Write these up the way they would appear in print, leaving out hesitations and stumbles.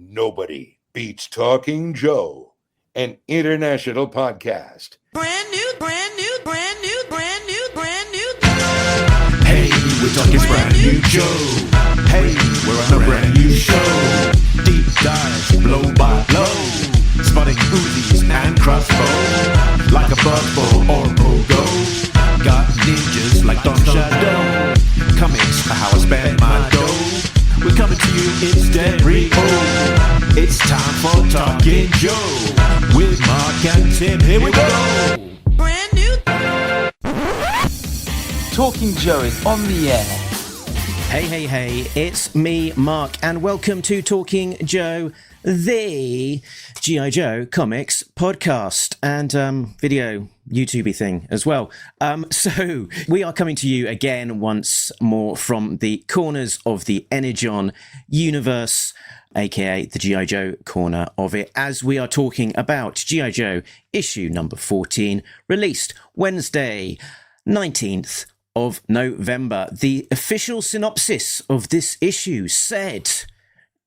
Nobody beats Talking Joe, an international podcast. Brand new. Hey, we're talking brand new Joe. Hey, we're on a brand new show. Deep dive, blow by blow. Spotting Uzis and crossbow. Like a buzzbow or pogo. Got ninjas like Don Shadow. Comics are how I spend my dough. We're coming to you in stereo. It's time for Talking Joe. With Mark and Tim, here we go. Brand new. Talking Joe is on the air. Hey, it's me, Mark, and welcome to Talking Joe, the G.I. Joe comics podcast and video YouTube thing as well. So we are coming to you again once more from the corners of the Energon Universe, aka the G.I. Joe corner of it, as we are talking about G.I. Joe issue number 14, released Wednesday, 19th of November. The official synopsis of this issue said,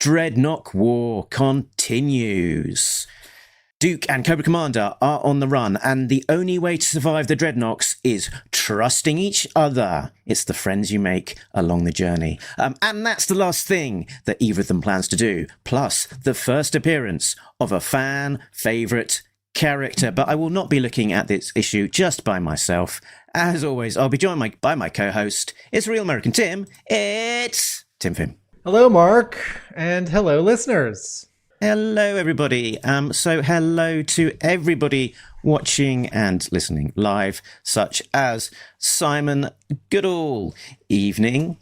Dreadnok War continues. Duke and Cobra Commander are on the run, and the only way to survive the Dreadnoks is trusting each other. It's the friends you make along the journey. And that's the last thing that either of them plans to do. Plus, the first appearance of a fan favourite character. But I will not be looking at this issue just by myself. As always, I'll be joined by my co-host. It's Real American Tim. It's Tim Finn. Hello, Mark, and hello, listeners. Hello, everybody. So hello to everybody watching and listening live, such as Simon Goodall. Evening,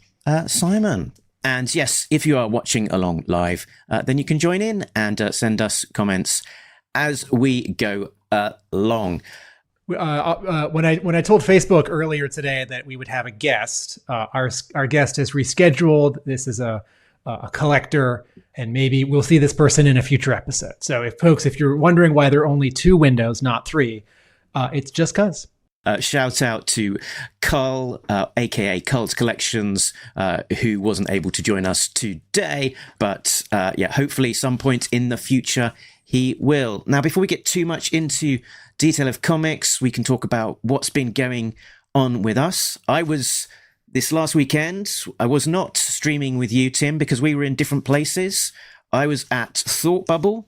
Simon. And yes, if you are watching along live, then you can join in and send us comments as we go along. When I told Facebook earlier today that we would have a guest, our guest has rescheduled. This is a collector, and maybe we'll see this person in a future episode. So if you're wondering why there are only 2 windows, not 3, it's just cause. Shout out to Carl, aka Carl's Collections, who wasn't able to join us today, but hopefully some point in the future he will. Now, before we get too much into detail of comics, we can talk about what's been going on with us. This last weekend, I was not streaming with you, Tim, because we were in different places. I was at Thought Bubble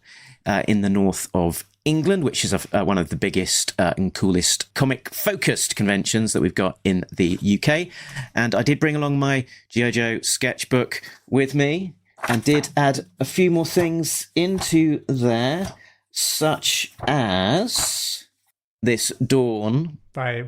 in the north of England, which is one of the biggest and coolest comic-focused conventions that we've got in the UK. And I did bring along my G.I. Joe sketchbook with me and did add a few more things into there, such as this Dawn By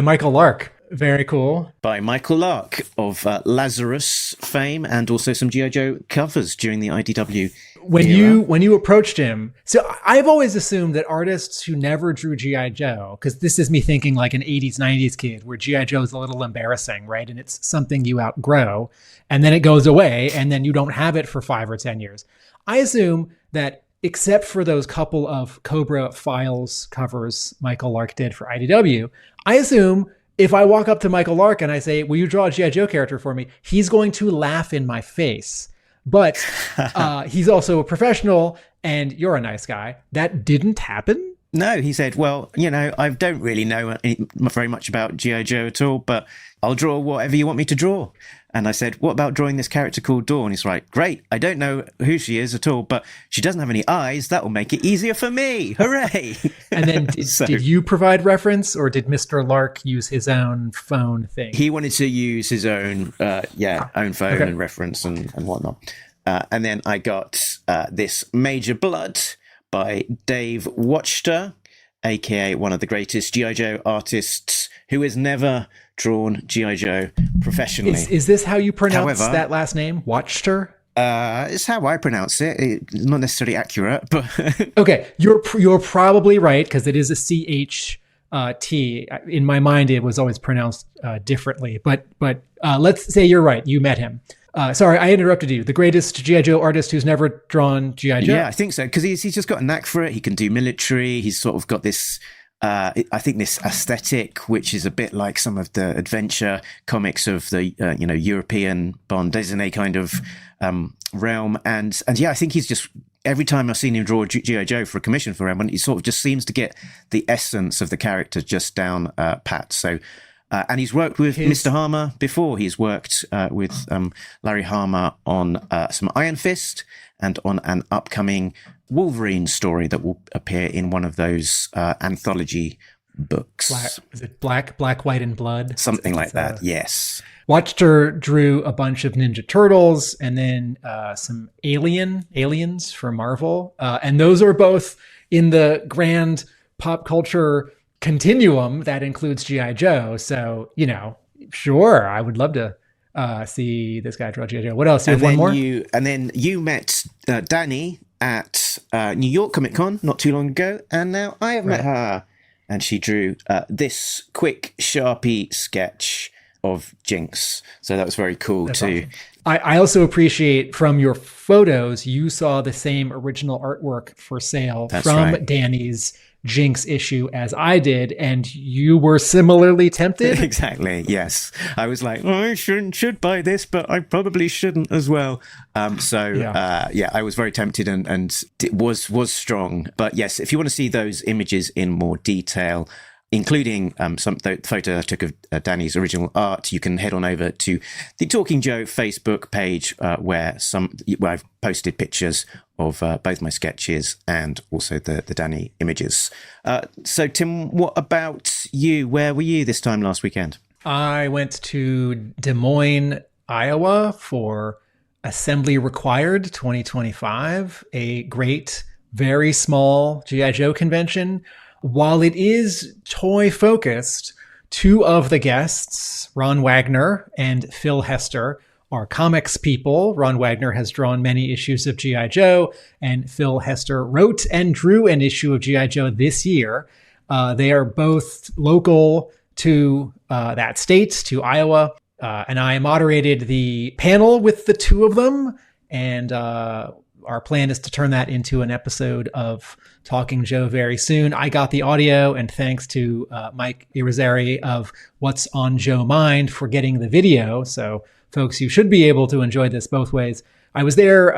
Michael Lark. Very cool. By Michael Lark of Lazarus fame, and also some G.I. Joe covers during the IDW When era. you approached him, so I've always assumed that artists who never drew G.I. Joe, because this is me thinking like an 80s, 90s kid, where G.I. Joe is a little embarrassing, right? And it's something you outgrow, and then it goes away, and then you don't have it for 5 or 10 years. I assume that except for those couple of Cobra Files covers Michael Lark did for IDW, I assume if I walk up to Michael Lark and I say, will you draw a G.I. Joe character for me? He's going to laugh in my face. But he's also a professional, and you're a nice guy. That didn't happen? No, he said, well, I don't really know very much about G.I. Joe at all, but I'll draw whatever you want me to draw. And I said, what about drawing this character called Dawn? He's like, great, I don't know who she is at all, but she doesn't have any eyes. That will make it easier for me. Hooray! And then did you provide reference, or did Mr. Lark use his own phone thing? He wanted to use his own phone and reference and whatnot. And then I got this Major Blood by Dave Watchter, aka one of the greatest G.I. Joe artists who has never drawn G.I. Joe professionally. Is this how you pronounce that last name? Watchter? It's how I pronounce it. It's not necessarily accurate, but okay, you're probably right, because it is a CHT. In my mind, it was always pronounced differently. But let's say you're right. You met him. Sorry, I interrupted you. The greatest G.I. Joe artist who's never drawn G.I. Joe? Yeah, I think so, because he's just got a knack for it. He can do military. He's sort of got this I think this aesthetic, which is a bit like some of the adventure comics of the European bande dessinée kind of realm, and yeah, I think he's just, every time I've seen him draw G.I. Joe for a commission for him, and he sort of just seems to get the essence of the character just down pat. So. And he's worked with Mr. Harmer before. He's worked with Larry Harmer on some Iron Fist and on an upcoming Wolverine story that will appear in one of those anthology books. Is it Black, White, and Blood? Something like that, yes. Watchter drew a bunch of Ninja Turtles and then some aliens for Marvel. And those are both in the grand pop culture continuum that includes G.I. Joe. So, sure, I would love to see this guy draw G.I. Joe. What else? You have one more? And then you met Danny at New York Comic Con not too long ago, and now I have met her. And she drew this quick Sharpie sketch of Jinx. So that was very cool. That's too. Awesome. I also appreciate from your photos, you saw the same original artwork for sale from Danny's Jinx issue as I did, and you were similarly tempted. Exactly. Yes, I was like, I should buy this, but I probably shouldn't as well. I was very tempted, and it was strong. But yes, if you want to see those images in more detail, including the photo I took of Danny's original art, you can head on over to the Talking Joe Facebook page, where I've posted pictures of both my sketches and also the Danny images. So, Tim, what about you? Where were you this time last weekend? I went to Des Moines, Iowa for Assembly Required 2025, a great, very small G.I. Joe convention. While it is toy-focused, two of the guests, Ron Wagner and Phil Hester, are comics people. Ron Wagner has drawn many issues of G.I. Joe, and Phil Hester wrote and drew an issue of G.I. Joe this year. They are both local to that state, to Iowa, and I moderated the panel with the two of them, and our plan is to turn that into an episode of Talking Joe very soon. I got the audio, and thanks to Mike Irizarry of What's on Joe Mind for getting the video. So, folks, you should be able to enjoy this both ways. I was there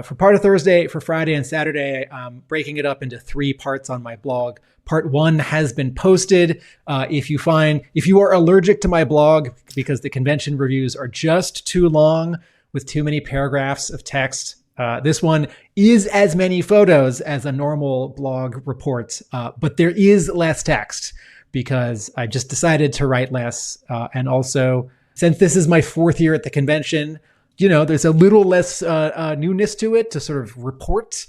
for part of Thursday, for Friday and Saturday, breaking it up into 3 parts on my blog. Part 1 has been posted. If you are allergic to my blog because the convention reviews are just too long with too many paragraphs of text, this one is as many photos as a normal blog report, but there is less text because I just decided to write less. And also, since this is my 4th year at the convention, there's a little less newness to it to sort of report,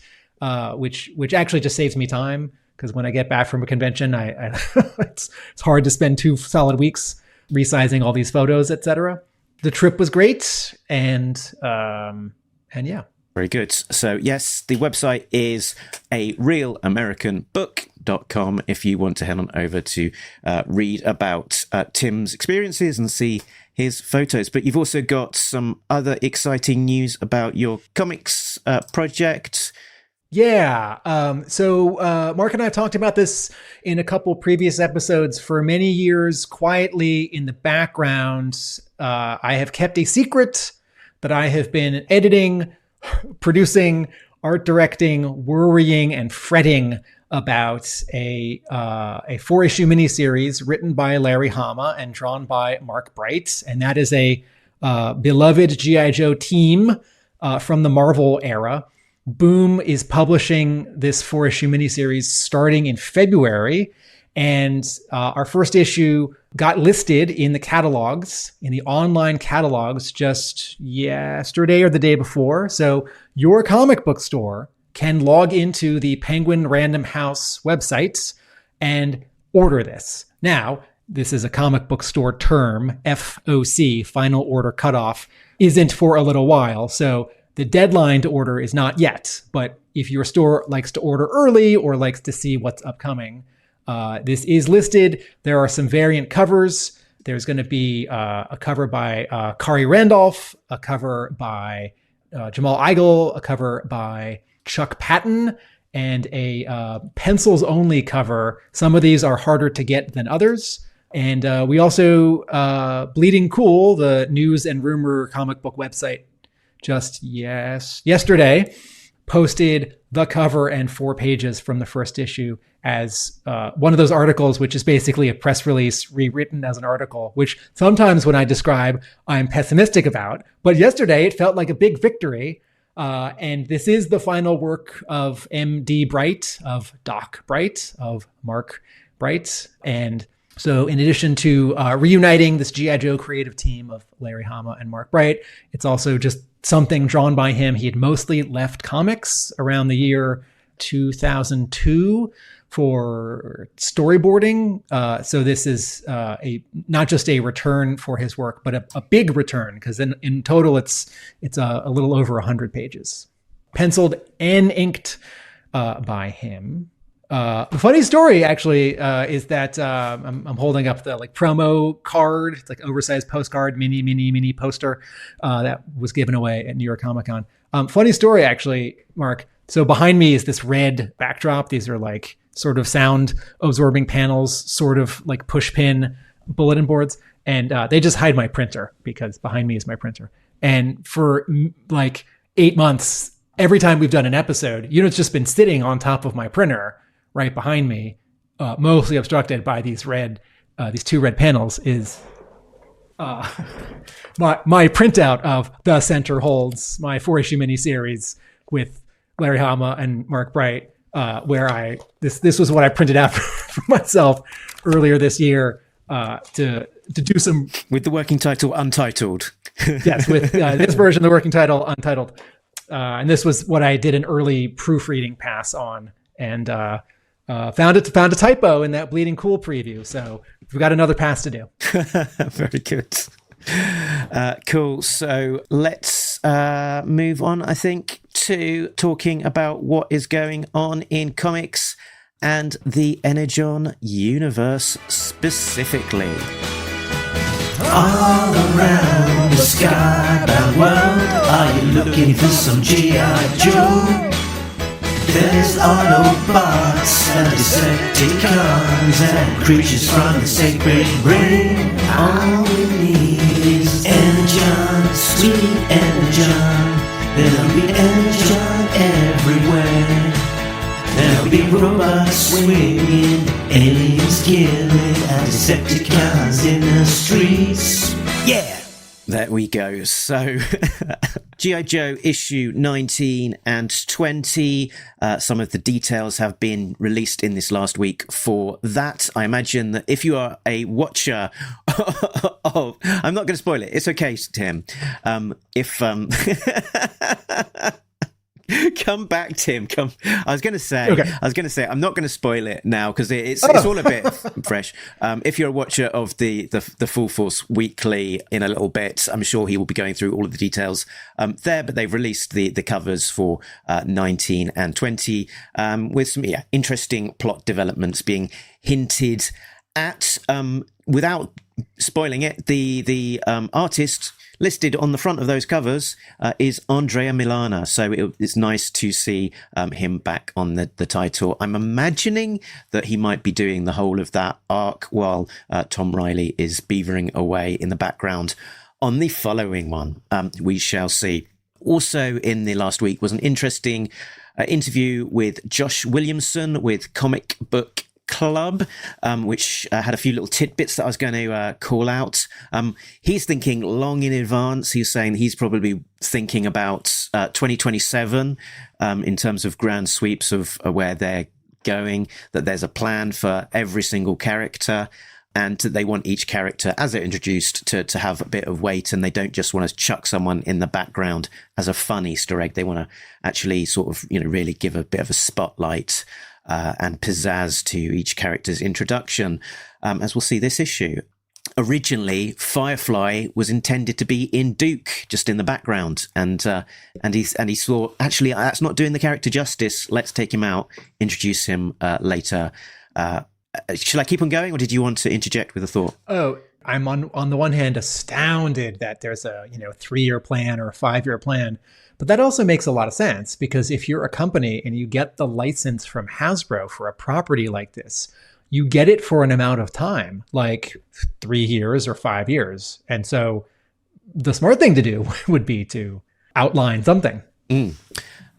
which actually just saves me time. Because when I get back from a convention, it's hard to spend 2 solid weeks resizing all these photos, etc. The trip was great, and yeah. Very good. So, yes, the website is arealamericanbook.com if you want to head on over to read about Tim's experiences and see his photos. But you've also got some other exciting news about your comics project. Yeah. So Mark and I have talked about this in a couple previous episodes. For many years, quietly in the background, I have kept a secret that I have been editing, producing, art directing, worrying, and fretting about a 4-issue miniseries written by Larry Hama and drawn by Mark Bright. And that is a beloved G.I. Joe team from the Marvel era. Boom is publishing this 4-issue miniseries starting in February. And our first issue got listed in the catalogs, in the online catalogs, just yesterday or the day before. So your comic book store can log into the Penguin Random House website and order this. Now, this is a comic book store term, FOC, final order cutoff, isn't for a little while. So the deadline to order is not yet. But if your store likes to order early or likes to see what's upcoming, this is listed. There are some variant covers. There's going to be a cover by Kari Randolph, a cover by Jamal Igle, a cover by Chuck Patton, and a pencils only cover. Some of these are harder to get than others. And we also, Bleeding Cool, the news and rumor comic book website, just yesterday posted the cover and 4 pages from the first issue as one of those articles, which is basically a press release rewritten as an article, which sometimes when I describe, I'm pessimistic about. But yesterday it felt like a big victory. And this is the final work of M.D. Bright, of Doc Bright, of Mark Bright. And so in addition to reuniting this G.I. Joe creative team of Larry Hama and Mark Bright, it's also just something drawn by him. He had mostly left comics around the year 2002 for storyboarding. So this is not just a return for his work, but a big return, because in total it's a little over 100 pages. Penciled and inked by him. The funny story actually is that I'm holding up the promo card. It's like oversized postcard, mini poster that was given away at New York Comic Con. Funny story actually, Mark. So behind me is this red backdrop. These are like sort of sound absorbing panels, sort of like push pin bulletin boards, and they just hide my printer because behind me is my printer. And for like 8 months, every time we've done an episode, it's just been sitting on top of my printer right behind me, mostly obstructed by these 2 red panels, is my printout of The Center Holds, my 4-issue miniseries with Larry Hama and Mark Bright, where this was what I printed out for myself earlier this year to do some, with the working title Untitled. Yes, with this version, the working title Untitled, and this was what I did an early proofreading pass on, and found a typo in that Bleeding Cool preview. So we've got another pass to do. Very good. Cool. So let's move on, I think, to talking about what is going on in comics and the Energon universe specifically. All around the skybound world, are you looking for some G.I. Joe? There's Autobots and Decepticons and creatures from the sacred ring. All we need is Energon, sweet Energon. There'll be Energon everywhere. There'll be robots swinging, aliens killing, and Decepticons in the streets. Yeah! There we go. So, G.I. Joe issue 19 and 20. Some of the details have been released in this last week for that. I imagine that if you are a watcher of... I'm not going to spoil it. It's okay, Tim. Come back, Tim. Come. I was going to say, I'm not going to spoil it now because it's all a bit fresh. If you're a watcher of the Full Force Weekly in a little bit, I'm sure he will be going through all of the details there. But they've released the covers for 19 and 20 with some interesting plot developments being hinted at. Without spoiling it, the artist listed on the front of those covers is Andrea Milana. So it's nice to see him back on the title. I'm imagining that he might be doing the whole of that arc while Tom Reilly is beavering away in the background on the following one. We shall see. Also in the last week was an interesting interview with Josh Williamson with Comic Book Club, which had a few little tidbits that I was going to call out. He's thinking long in advance. He's saying he's probably thinking about 2027 in terms of grand sweeps of where they're going, that there's a plan for every single character, and they want each character, as they're introduced, to have a bit of weight, and they don't just want to chuck someone in the background as a fun Easter egg. They want to actually sort of, really give a bit of a spotlight and pizzazz to each character's introduction, as we'll see this issue. Originally, Firefly was intended to be in Duke, just in the background, and he thought, actually, that's not doing the character justice. Let's take him out, introduce him later. Shall I keep on going, or did you want to interject with a thought? Oh, I'm on the one hand astounded that there's a 3-year plan or a 5-year plan, but that also makes a lot of sense because if you're a company and you get the license from Hasbro for a property like this, you get it for an amount of time, like 3 years or 5 years, and so the smart thing to do would be to outline something.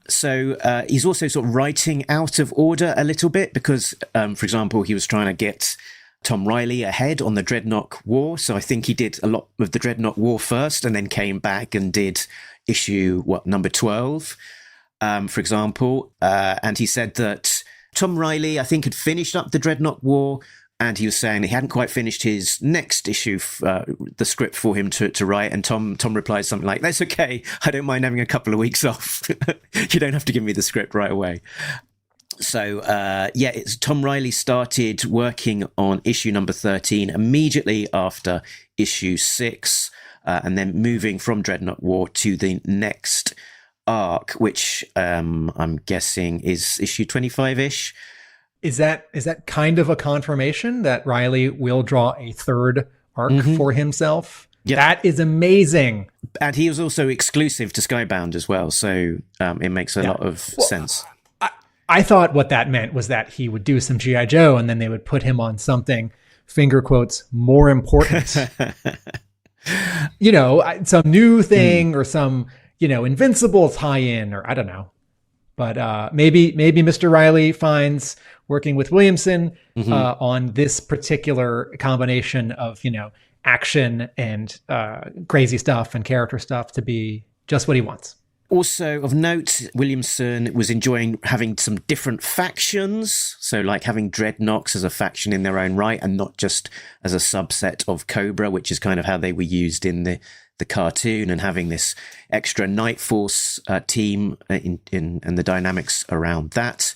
So he's also sort of writing out of order a little bit because, for example, he was trying to get Tom Reilly ahead on the Dreadnok War. So I think he did a lot of the Dreadnok War first and then came back and did issue, number 12, for example. And he said that Tom Reilly, I think, had finished up the Dreadnok War, and he was saying he hadn't quite finished his next issue, the script for him to write. And Tom replied something like, "That's okay. I don't mind having a couple of weeks off. You don't have to give me the script right away." So, it's Tom Reilly started working on issue number 13 immediately after issue 6, and then moving from Dreadnok War to the next arc, which I'm guessing is issue 25-ish. Is that kind of a confirmation that Reilly will draw a third arc for himself? Yep. That is amazing. And he was also exclusive to Skybound as well, so it makes a lot of sense. I thought what that meant was that he would do some G.I. Joe and then they would put him on something, finger quotes, more important. Some new thing or some, Invincible tie-in, or I don't know. But maybe Mr. Reilly finds working with Williamson on this particular combination of, action and crazy stuff and character stuff to be just what he wants. Also of note, Williamson was enjoying having some different factions. So like having Dreadnoks as a faction in their own right and not just as a subset of Cobra, which is kind of how they were used in the cartoon, and having this extra Night Force team and the dynamics around that.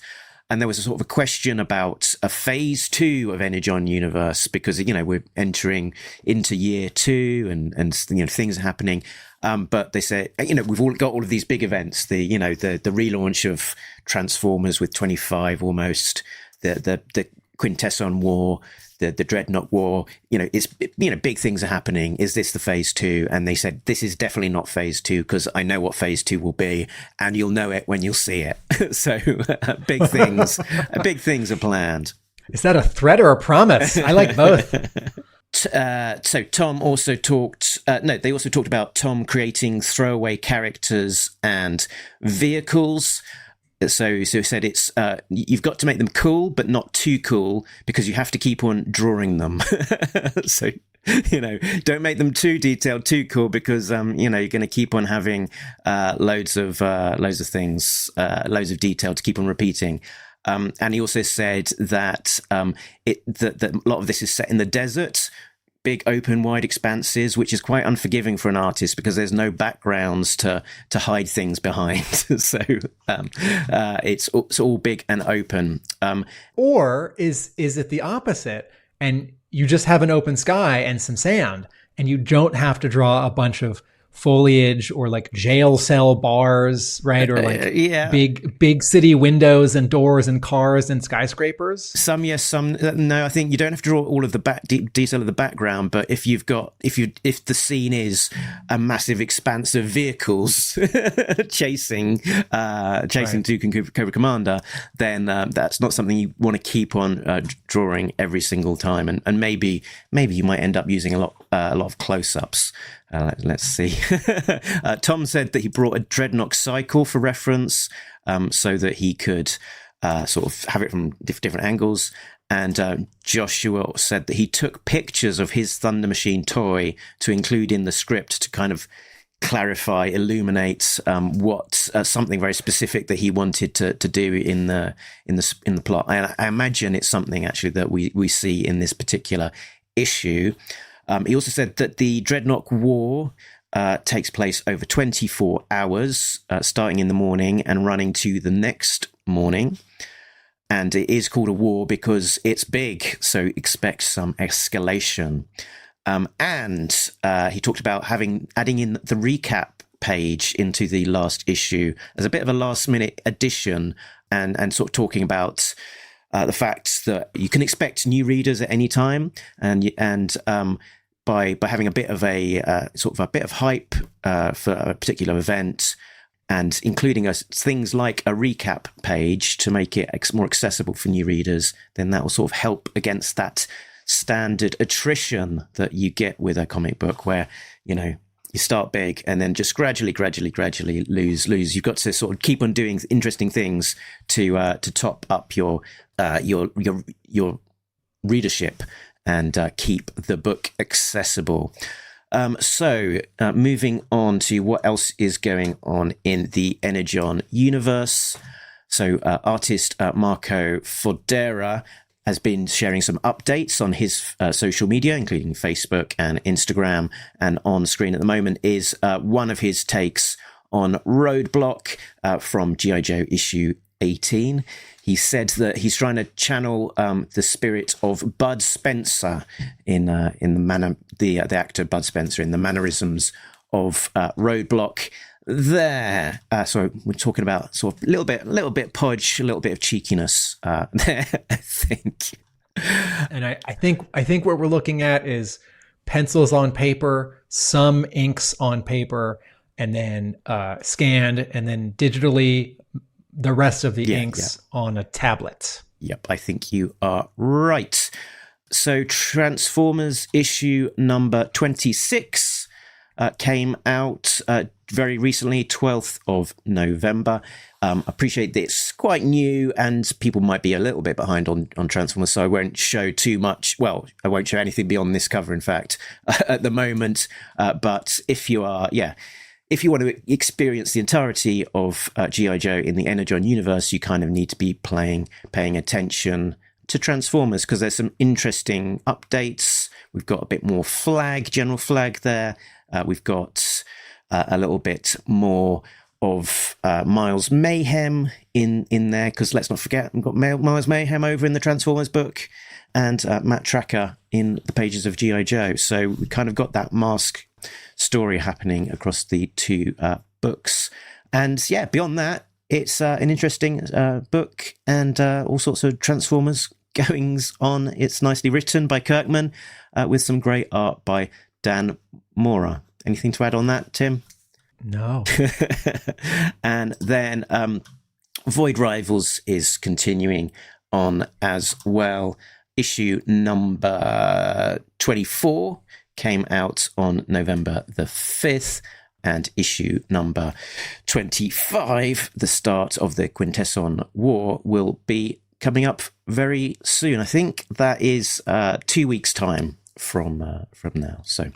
And there was a sort of a question about a phase 2 of Energon Universe because, we're entering into year 2 and things are happening. But they said, we've all got all of these big events, the relaunch of Transformers with 25 almost, the Quintesson War, the Dreadnok War, big things are happening. Is this the phase 2? And they said, this is definitely not phase 2 because I know what phase 2 will be and you'll know it when you'll see it. So big things are planned. Is that a threat or a promise? I like both. So Tom also talked, they also talked about Tom creating throwaway characters and vehicles. So he said it's you've got to make them cool, but not too cool because you have to keep on drawing them. So, don't make them too detailed, too cool because, you're going to keep on having loads of things, loads of detail to keep on repeating. And he also said that that a lot of this is set in the desert, big open wide expanses, which is quite unforgiving for an artist because there's no backgrounds to hide things behind. So it's all big and open. Or is it the opposite and you just have an open sky and some sand and you don't have to draw a bunch of foliage or like jail cell bars, right? Or like big city windows and doors and cars and skyscrapers. Some yes, some no. I think you don't have to draw all of the detail of the background, but if the scene is a massive expanse of vehicles chasing to Cobra Commander, then that's not something you want to keep on drawing every single time, and maybe you might end up using a lot of close-ups. Let's see. Tom said that he brought a Dreadnok cycle for reference, so that he could sort of have it from different angles. And Joshua said that he took pictures of his Thunder Machine toy to include in the script to kind of clarify, illuminate what something very specific that he wanted to do in the plot. I imagine it's something actually that we see in this particular issue. He also said that the Dreadnok War takes place over 24 hours, starting in the morning and running to the next morning. And it is called a war because it's big, so expect some escalation. And he talked about adding in the recap page into the last issue as a bit of a last-minute addition, and sort of talking about the fact that you can expect new readers at any time, and by having a bit of a sort of a bit of hype for a particular event, and including things like a recap page to make it more accessible for new readers, then that will sort of help against that standard attrition that you get with a comic book, where you start big and then just gradually lose. You've got to sort of keep on doing interesting things to top up your readership and keep the book accessible. So moving on to what else is going on in the Energon universe. So artist Marco Fodera has been sharing some updates on his social media, including Facebook and Instagram. And on screen at the moment is one of his takes on Roadblock from G.I. Joe issue 18. He said that he's trying to channel the spirit of Bud Spencer in the manner, the actor Bud Spencer, in the mannerisms of Roadblock. There, so we're talking about sort of a little bit podge, a little bit of cheekiness there, I think. And I think what we're looking at is pencils on paper, some inks on paper, and then scanned, and then digitally the rest of the inks on a tablet. Yep, I think you are right. So Transformers issue number 26 came out very recently, 12th of November. Appreciate that it's quite new and people might be a little bit behind on Transformers, so I won't show too much. Well, I won't show anything beyond this cover, in fact, at the moment. But if you are, if you want to experience the entirety of G.I. Joe in the Energon universe, you kind of need to be paying attention to Transformers, because there's some interesting updates. We've got a bit more general flag there. We've got a little bit more of Miles Mayhem in there, because let's not forget, we've got Miles Mayhem over in the Transformers book, and Matt Tracker in the pages of G.I. Joe. So we kind of got that mask story happening across the two books. And beyond that, it's an interesting book, and all sorts of Transformers goings on. It's nicely written by Kirkman, with some great art by Dan Mora. Anything to add on that, Tim? No. And then Void Rivals is continuing on as well. Issue number 24 came out on November the 5th, and issue number 25, the start of the Quintesson War, will be coming up very soon. I think that is 2 weeks' time from now. So,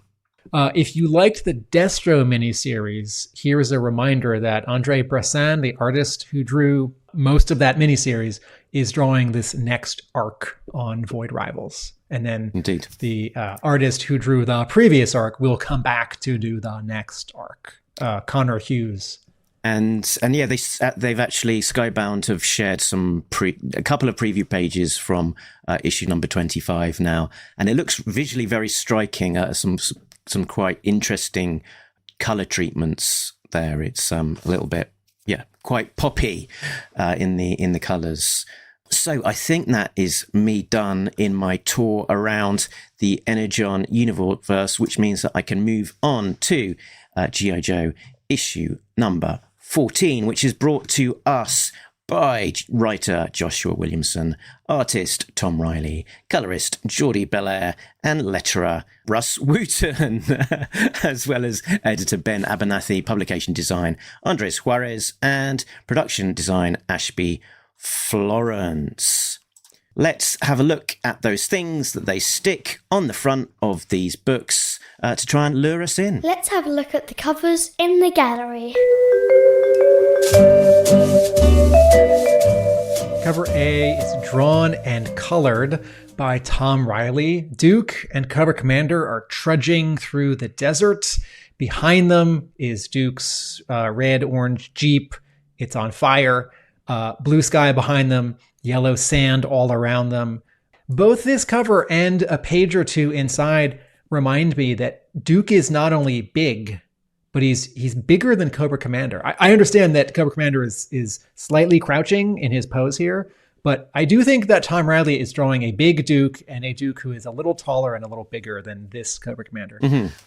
if you liked the Destro miniseries, here is a reminder that Andre Bressan, the artist who drew most of that miniseries, is drawing this next arc on Void Rivals. And then indeed, the artist who drew the previous arc will come back to do the next arc, Connor Hughes. And they've actually, Skybound have shared a couple of preview pages from issue number 25 now, and it looks visually very striking. Some quite interesting color treatments there. It's a little bit, quite poppy in the colors. So I think that is me done in my tour around the Energon universe, which means that I can move on to G.I. Joe issue number 14, which is brought to us by writer Joshua Williamson, artist Tom Reilly, colorist Jordie Bellaire, and letterer Russ Wooton, as well as editor Ben Abernethy, publication design Andres Juarez, and production design Ashby Florence. Let's have a look at those things that they stick on the front of these books to try and lure us in. Let's have a look at the covers in the gallery. Cover A is drawn and colored by Tom Reilly. Duke and Cobra Commander are trudging through the desert. Behind them is Duke's red-orange Jeep. It's on fire. Blue sky behind them, yellow sand all around them. Both this cover and a page or two inside remind me that Duke is not only big, but he's bigger than Cobra Commander. I understand that Cobra Commander is slightly crouching in his pose here, But I do think that Tom Reilly is drawing a big Duke and a Duke who is a little taller and a little bigger than this Cobra Commander.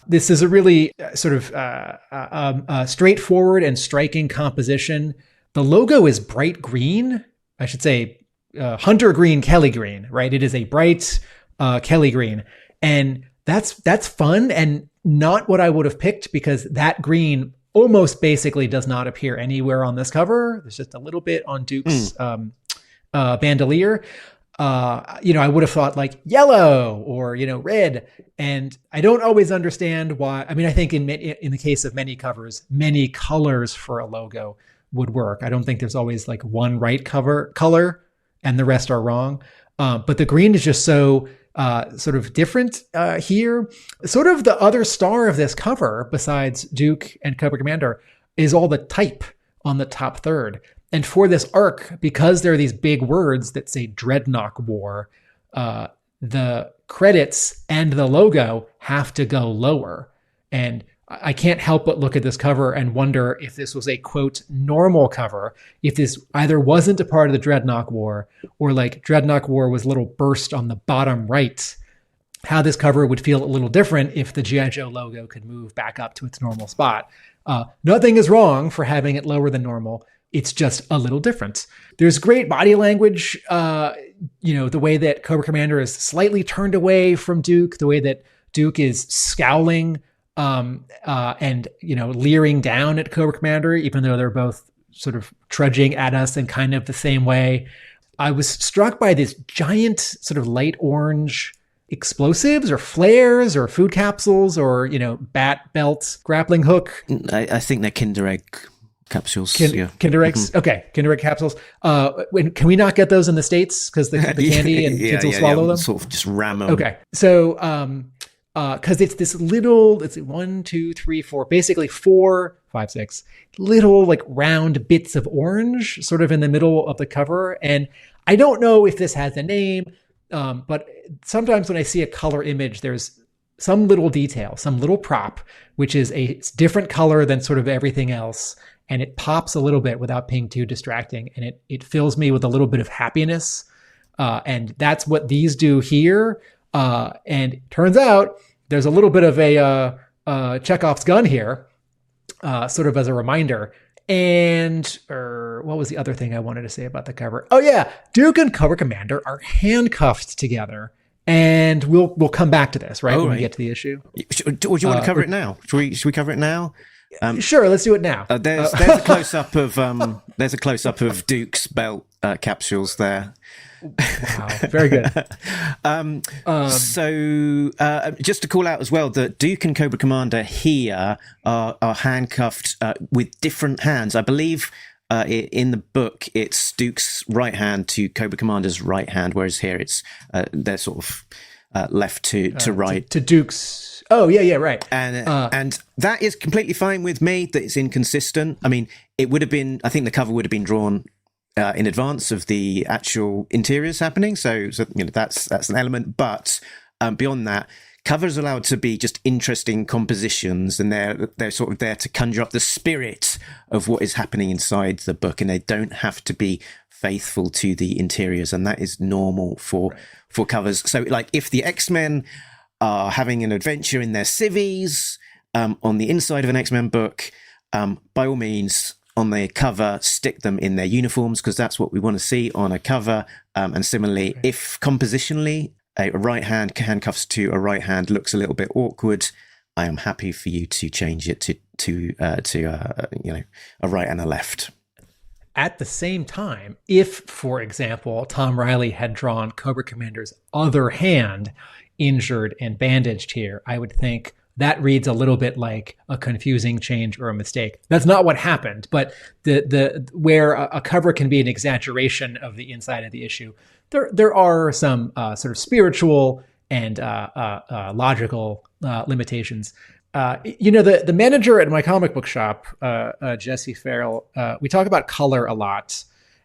This is a really sort of straightforward and striking composition. The logo is bright green. I should say hunter green, Kelly green, right? It is a bright Kelly green. And that's fun and not what I would have picked, because that green almost basically does not appear anywhere on this cover. There's just a little bit on Duke's bandolier. I would have thought like yellow or, red. And I don't always understand why. I mean, I think in the case of many covers, many colors for a logo would work. I don't think there's always like one right color and the rest are wrong. But the green is just so sort of different here. Sort of the other star of this cover, besides Duke and Cobra Commander, is all the type on the top third. And for this arc, because there are these big words that say Dreadnok War, the credits and the logo have to go lower. And I can't help but look at this cover and wonder if this was a, quote, normal cover, if this either wasn't a part of the Dreadnok War or like Dreadnok War was a little burst on the bottom right, how this cover would feel a little different if the G.I. Joe logo could move back up to its normal spot. Nothing is wrong for having it lower than normal. It's just a little different. There's great body language, the way that Cobra Commander is slightly turned away from Duke, the way that Duke is scowling and leering down at Cobra Commander, even though they're both sort of trudging at us in kind of the same way. I was struck by this giant sort of light orange explosives or flares or food capsules or, bat belt grappling hook. I think they're Kinder Egg capsules. Kinder Eggs. Okay. Kinder Egg capsules. Can we not get those in the States? Because the candy and kids will swallow them? Sort of just ram them. Okay. So, because it's this little, it's 1, 2, 3, 4, basically 4, 5, 6 little like round bits of orange sort of in the middle of the cover. And I don't know if this has a name, but sometimes when I see a color image, there's some little detail, some little prop, which is a different color than sort of everything else. And it pops a little bit without being too distracting. And it fills me with a little bit of happiness. And that's what these do here. And it turns out there's a little bit of a Chekhov's gun here, sort of as a reminder. And what was the other thing I wanted to say about the cover? Oh yeah, Duke and Cobra Commander are handcuffed together. And we'll come back to this, right? When we get to the issue. Would you want to cover it now? Should we cover it now? Sure, let's do it now. There's a close up of Duke's belt capsules there. Wow, very good. So just to call out as well that Duke and Cobra Commander here are handcuffed with different hands. I believe in the book it's Duke's right hand to Cobra Commander's right hand, whereas here it's they're sort of left to right to Duke's. Oh yeah, right. And that is completely fine with me. That it's inconsistent. I mean, it would have been. I think the cover would have been drawn in advance of the actual interiors happening. So that's an element. But beyond that, covers are allowed to be just interesting compositions, and they're sort of there to conjure up the spirit of what is happening inside the book, and they don't have to be faithful to the interiors, and that is normal for covers. So, like, if the X-Men are having an adventure in their civvies on the inside of an X-Men book, by all means, on the cover, stick them in their uniforms, because that's what we want to see on a cover. And similarly, if compositionally a right hand handcuffs to a right hand looks a little bit awkward, I am happy for you to change it to a right and a left. At the same time, if, for example, Tom Reilly had drawn Cobra Commander's other hand injured and bandaged here, I would think that reads a little bit like a confusing change or a mistake. That's not what happened, but the where a cover can be an exaggeration of the inside of the issue, there are some sort of spiritual and logical limitations. The manager at my comic book shop, Jesse Farrell, we talk about color a lot.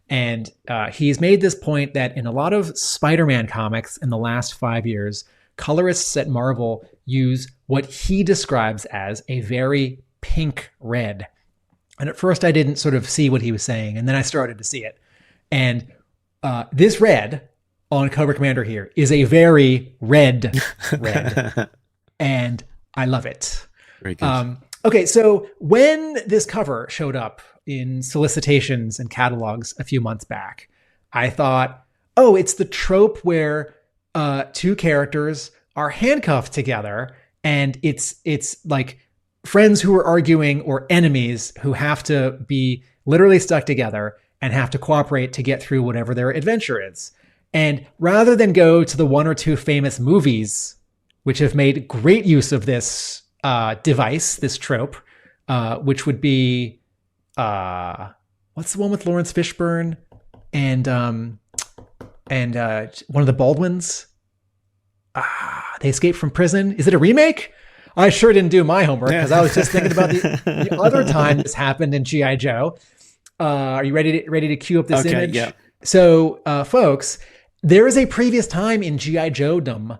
And he's made this point that in a lot of Spider-Man comics in the last 5 years, colorists at Marvel use what he describes as a very pink red. And at first I didn't sort of see what he was saying, and then I started to see it. And This red on Cobra Commander here is a very red, and I love it. Very good. Okay, so when this cover showed up in solicitations and catalogs a few months back, I thought, oh, it's the trope where two characters are handcuffed together, and it's like friends who are arguing or enemies who have to be literally stuck together and have to cooperate to get through whatever their adventure is. And rather than go to the one or two famous movies, which have made great use of this device, this trope, which would be, what's the one with Lawrence Fishburne and one of the Baldwins? They escaped from prison. Is it a remake? I sure didn't do my homework because I was just thinking about the other time this happened in G.I. Joe. Are you ready to cue up this image? Yeah. So, folks, there is a previous time in G.I. Joe-dom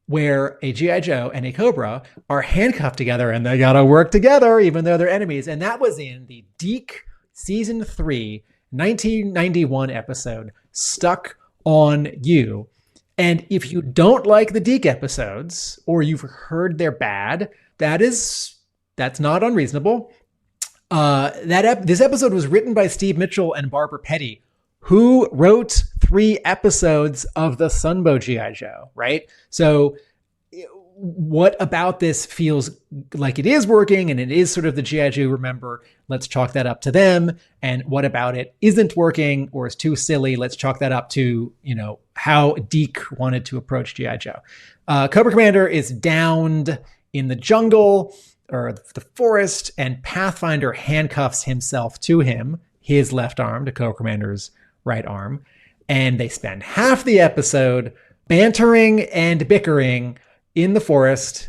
where a G.I. Joe and a Cobra are handcuffed together and they gotta work together even though they're enemies. And that was in the Deke Season 3, 1991 episode, Stuck on You. And if you don't like the Deke episodes, or you've heard they're bad, that's not unreasonable. This episode was written by Steve Mitchell and Barbara Petty, who wrote 3 episodes of the Sunbow G.I. Joe, right? So what about this feels like it is working and it is sort of the G.I. Joe remember? Let's chalk that up to them. And what about it isn't working or is too silly? Let's chalk that up to, how Deke wanted to approach G.I. Joe. Cobra Commander is downed in the jungle or the forest, and Pathfinder handcuffs himself to him, his left arm to Cobra Commander's right arm. And they spend half the episode bantering and bickering in the forest,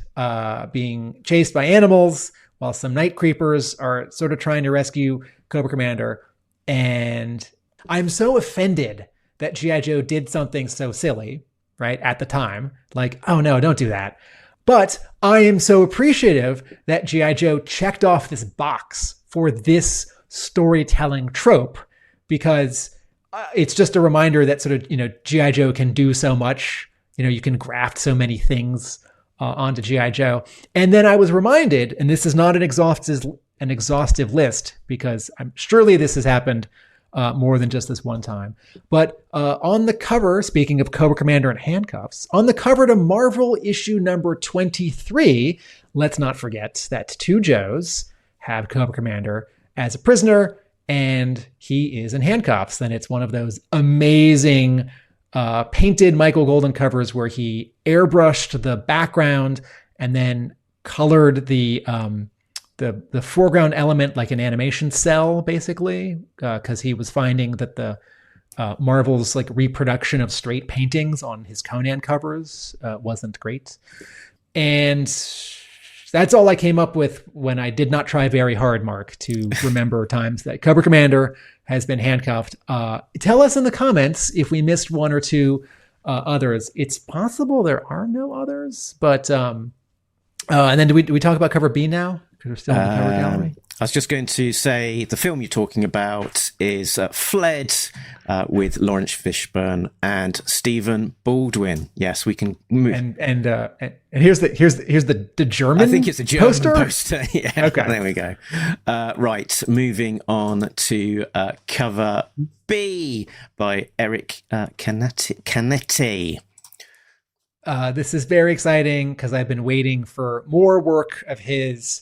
being chased by animals while some night creepers are sort of trying to rescue Cobra Commander. And I'm so offended that G.I. Joe did something so silly, right, at the time. Like, oh no, don't do that. But I am so appreciative that G.I. Joe checked off this box for this storytelling trope, because it's just a reminder that sort of, G.I. Joe can do so much. You can graft so many things onto G.I. Joe. And then I was reminded, and this is not an exhaustive list, because surely this has happened more than just this one time. But on the cover, speaking of Cobra Commander in handcuffs, on the cover to Marvel issue number 23, let's not forget that 2 Joes have Cobra Commander as a prisoner, and he is in handcuffs. And it's one of those amazing painted Michael Golden covers where he airbrushed the background and then colored the foreground element like an animation cell, basically, because he was finding that the Marvel's like reproduction of straight paintings on his Conan covers wasn't great. And that's all I came up with when I did not try very hard, Mark, to remember times that Cobra Commander has been handcuffed. Tell us in the comments if we missed one or two others. It's possible there are no others, but and then do we talk about cover B now? Because we're still in the cover gallery. I was just going to say the film you're talking about is Fled with Lawrence Fishburne and Stephen Baldwin. Yes, we can move. And here's the German. I think it's a German poster. Yeah, okay, there we go. Right, moving on to cover B by Eric Canetti. This is very exciting because I've been waiting for more work of his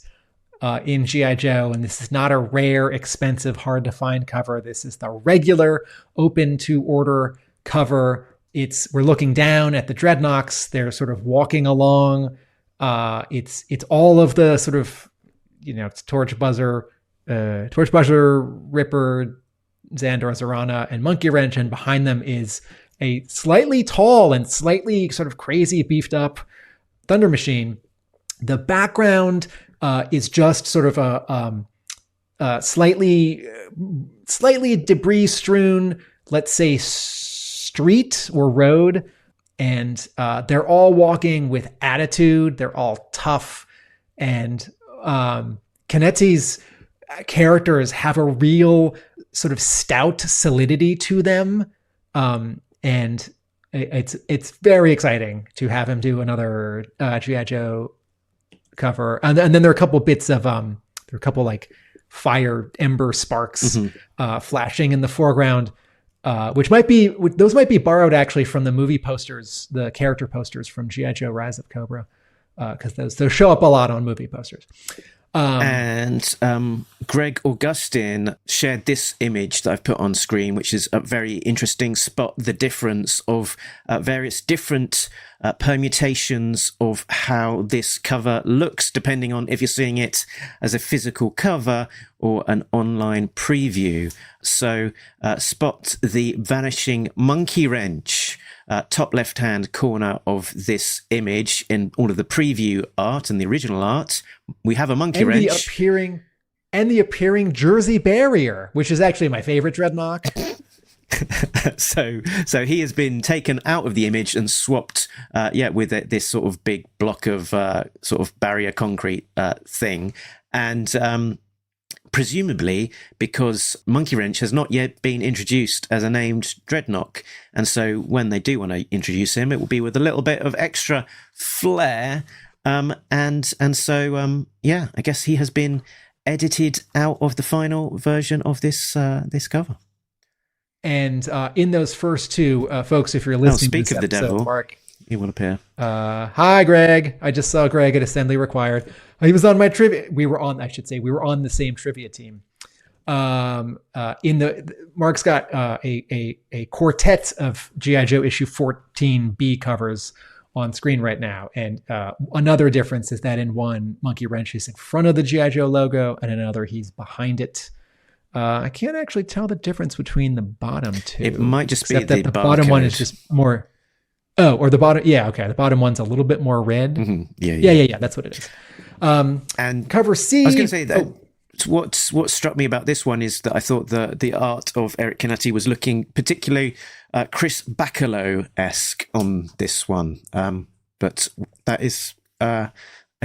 in G.I. Joe, and this is not a rare, expensive, hard-to-find cover. This is the regular open-to-order cover. We're looking down at the Dreadnoks. They're sort of walking along. It's all of the sort of, it's Torchbuzzer, Ripper, Xandor, Zorana, and Monkey Wrench, and behind them is a slightly tall and slightly sort of crazy beefed up Thunder Machine. The background is just sort of a slightly debris strewn, let's say, street or road. And they're all walking with attitude. They're all tough. And Canetti's characters have a real sort of stout solidity to them. And it's very exciting to have him do another G.I. Joe cover. And then there are a couple bits of there are a couple like fire ember sparks flashing in the foreground, which might be borrowed actually from the movie posters, the character posters from G.I. Joe Rise of Cobra, because those show up a lot on movie posters. And Greg Augustine shared this image that I've put on screen, which is a very interesting. Spot the difference of various different permutations of how this cover looks, depending on if you're seeing it as a physical cover or an online preview. So spot the vanishing monkey wrench. Top left-hand corner of this image in all of the preview art and the original art, we have a monkey wrench. The appearing Jersey barrier, which is actually my favorite Dreadnok. So he has been taken out of the image and swapped, with this sort of big block of sort of barrier concrete thing, and presumably because Monkey Wrench has not yet been introduced as a named Dreadnok. And so when they do want to introduce him, it will be with a little bit of extra flair. And so, I guess he has been edited out of the final version of this cover. And in those first two, folks, if you're listening speak to this of the episode, devil, Mark, he will appear. Hi, Greg. I just saw Greg at Assembly Required. He was on my trivia. We were on the same trivia team. Mark's got a quartet of G.I. Joe issue 14B covers on screen right now. And another difference is that in one, Monkey Wrench is in front of the G.I. Joe logo, and in another, he's behind it. I can't actually tell the difference between the bottom two. It might just be that the bottom one is just more. Oh, or the bottom. Yeah, okay. The bottom one's a little bit more red. Mm-hmm. Yeah. That's what it is. And cover C. I was going to say that what struck me about this one is that I thought the art of Eric Canetti was looking particularly Chris Bacalo-esque on this one. But that is a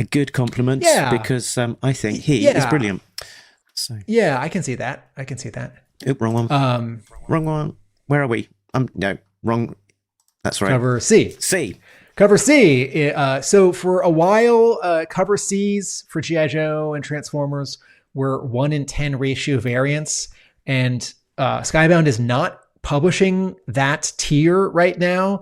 good compliment because I think he is brilliant. So. Yeah, I can see that. Oop, wrong one. Wrong one. Where are we? No, wrong. That's right. Cover C. Cover C. So for a while, cover Cs for G.I. Joe and Transformers were 1:10 ratio variants. And Skybound is not publishing that tier right now.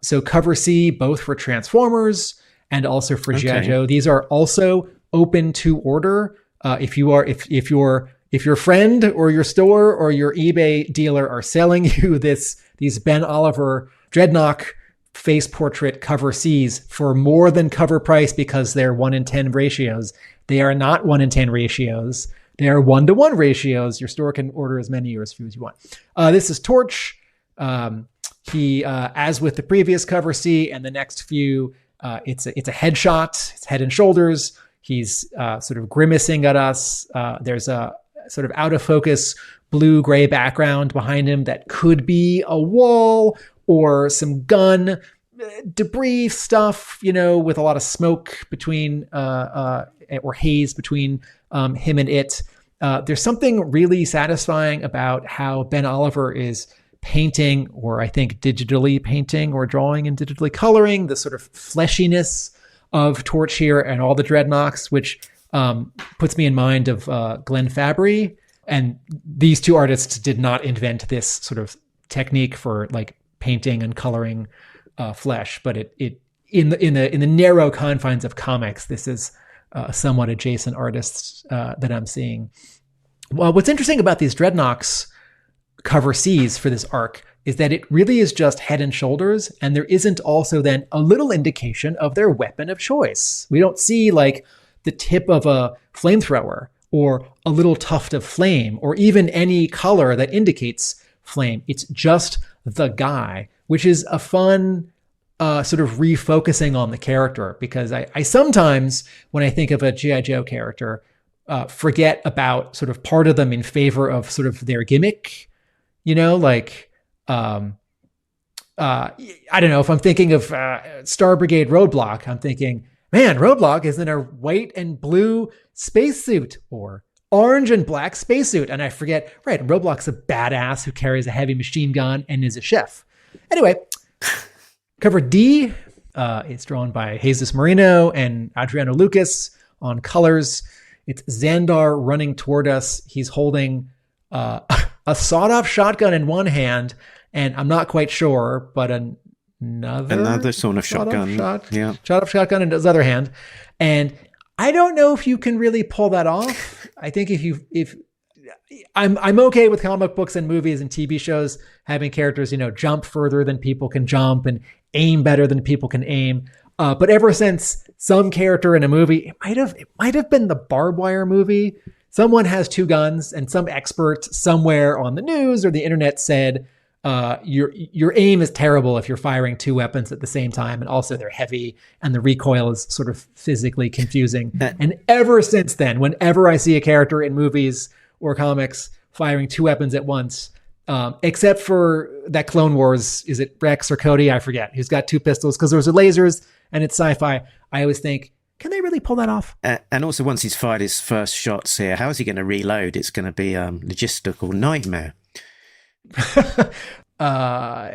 So cover C, both for Transformers and also for G.I. Joe. These are also open to order. If your friend or your store or your eBay dealer are selling you these Ben Oliver Dreadnok face portrait cover Cs for more than cover price because they're 1:10 ratios, they are not 1:10 ratios. They are 1:1 ratios. Your store can order as many or as few as you want. This is Torch. He, as with the previous cover C and the next few, it's a headshot. It's head and shoulders. He's sort of grimacing at us. There's a sort of out of focus blue-gray background behind him that could be a wall or some gun debris stuff, with a lot of smoke between or haze between him and it. There's something really satisfying about how Ben Oliver is painting, or I think digitally painting or drawing and digitally coloring, the sort of fleshiness of Torch here and all the Dreadnoks, which puts me in mind of Glenn Fabry. And these two artists did not invent this sort of technique for like painting and coloring flesh, but it in the narrow confines of comics, this is a somewhat adjacent artists that I'm seeing. Well, what's interesting about these Dreadnoks cover Cs for this arc is that it really is just head and shoulders, and there isn't also then a little indication of their weapon of choice. We don't see like the tip of a flamethrower or a little tuft of flame or even any color that indicates flame. It's just the guy, which is a fun sort of refocusing on the character, because I sometimes, when I think of a G.I. Joe character, forget about sort of part of them in favor of sort of their gimmick, I don't know, if I'm thinking of Star Brigade Roadblock, I'm thinking, man, Roadblock is in a white and blue spacesuit, or orange and black spacesuit. And I forget, right, Roblox's a badass who carries a heavy machine gun and is a chef. Anyway, cover D, it's drawn by Jesus Marino and Adriano Lucas on colors. It's Xandar running toward us. He's holding a sawed-off shotgun in one hand, and I'm not quite sure, but another sort of shotgun. Shot-off shotgun in his other hand. And I don't know if you can really pull that off. I think if I'm okay with comic books and movies and TV shows having characters, jump further than people can jump and aim better than people can aim. But ever since some character in a movie, it might have been the Barbed Wire movie. Someone has two guns, and some expert somewhere on the news or the internet said, your aim is terrible if you're firing two weapons at the same time, and also they're heavy and the recoil is sort of physically confusing. And ever since then, whenever I see a character in movies or comics firing two weapons at once, except for that Clone Wars, is it Rex or Cody? I forget. Who's got two pistols because those are lasers and it's sci-fi. I always think, can they really pull that off? And also, once he's fired his first shots here, how is he going to reload? It's going to be a logistical nightmare.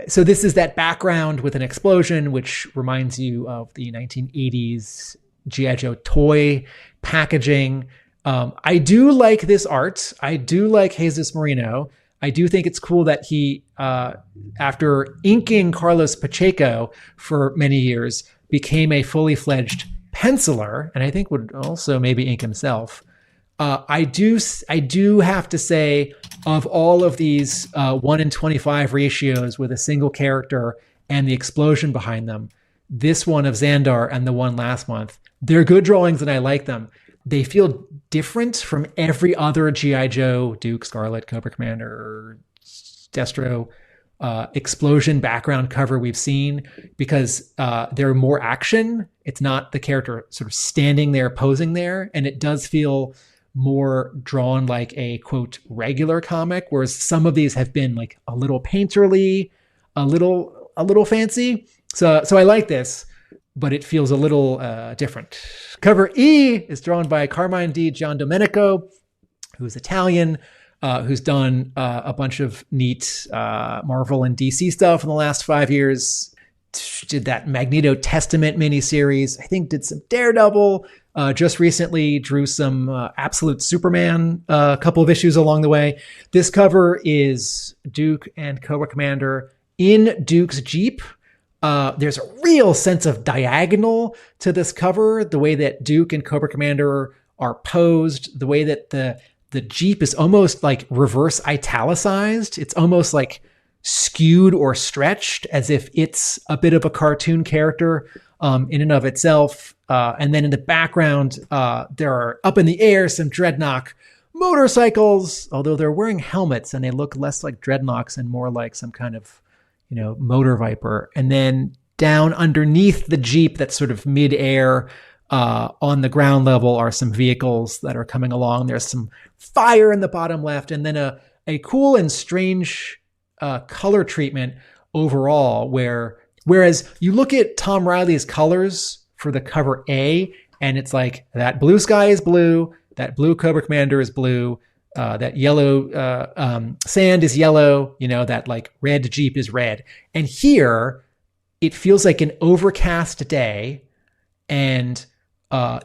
So this is that background with an explosion, which reminds you of the 1980s G.I. Joe toy packaging. I do like this art. I do like Jesus Marino. I do think it's cool that he, after inking Carlos Pacheco for many years, became a fully fledged penciler, and I think would also maybe ink himself. I do have to say, of all of these 1 in 25 ratios with a single character and the explosion behind them, this one of Xandar and the one last month, they're good drawings and I like them. They feel different from every other G.I. Joe, Duke, Scarlet, Cobra Commander, Destro, explosion background cover we've seen, because they're more action. It's not the character sort of standing there, posing there. And it does feel more drawn like a, quote, regular comic, whereas some of these have been like a little painterly, a little fancy. So I like this, but it feels a little different. Cover E is drawn by Carmine Di Giandomenico, who's Italian, who's done a bunch of neat Marvel and DC stuff in the last 5 years. Did that Magneto Testament miniseries. I think did some Daredevil. Just recently drew some Absolute Superman, a couple of issues along the way. This cover is Duke and Cobra Commander in Duke's Jeep. There's a real sense of diagonal to this cover, the way that Duke and Cobra Commander are posed, the way that the Jeep is almost like reverse italicized. It's almost like skewed or stretched as if it's a bit of a cartoon character in and of itself. And then in the background, there are up in the air some Dreadnok motorcycles, although they're wearing helmets and they look less like Dreadnoks and more like some kind of, motor viper. And then down underneath the Jeep that's sort of mid-air on the ground level are some vehicles that are coming along. There's some fire in the bottom left, and then a cool and strange color treatment overall, whereas you look at Tom Reilly's colors for the cover A, and it's like that blue sky is blue, that blue Cobra Commander is blue, that yellow sand is yellow, that like red Jeep is red. And here it feels like an overcast day, and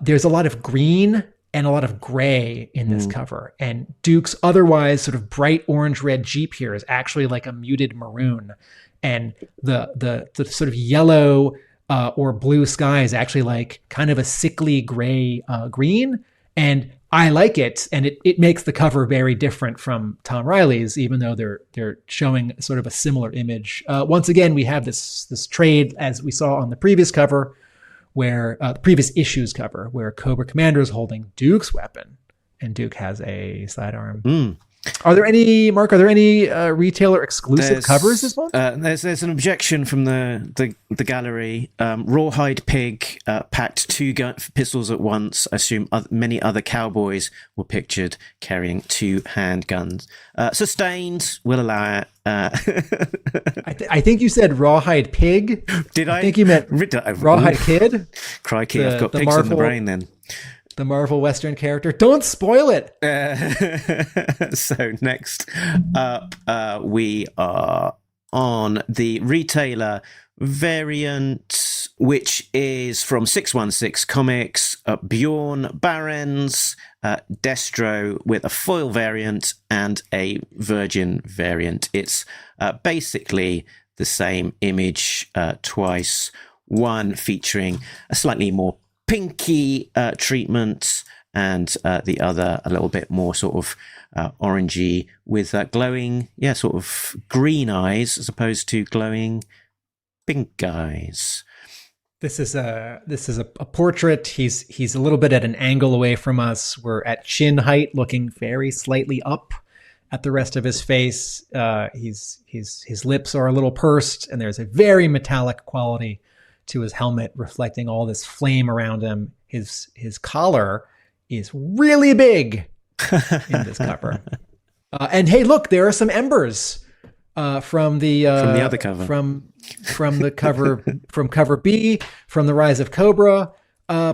there's a lot of green and a lot of gray in this cover. And Duke's otherwise sort of bright orange red Jeep here is actually like a muted maroon. And the sort of yellow or blue sky is actually like kind of a sickly gray green. And I like it, and it makes the cover very different from Tom Reilly's, even though they're showing sort of a similar image. Once again, we have this trade, as we saw on the previous cover, where the previous issue's cover, where Cobra Commander is holding Duke's weapon, and Duke has a sidearm. Are there any retailer exclusive covers this month? There's an objection from the gallery. Rawhide Pig packed two pistols at once. I assume many other cowboys were pictured carrying two handguns. Sustained, will allow it. I think you said Rawhide Pig. Did I? I think you meant Rawhide Kid. Crikey, I've got pigs on the brain then. the Marvel Western character. Don't spoil it. So next up, we are on the retailer variant, which is from 616 Comics, Bjorn Barends, Destro with a foil variant and a Virgin variant. It's basically the same image twice, one featuring a slightly more pinky treatment and the other a little bit more sort of orangey with glowing, sort of green eyes as opposed to glowing pink eyes. This is a portrait. He's a little bit at an angle away from us. We're at chin height, looking very slightly up at the rest of his face. His lips are a little pursed, and there's a very metallic quality to his helmet, reflecting all this flame around him. His collar is really big in this cover. And hey, look, there are some embers from the other cover, from the cover, from cover B, from the Rise of Cobra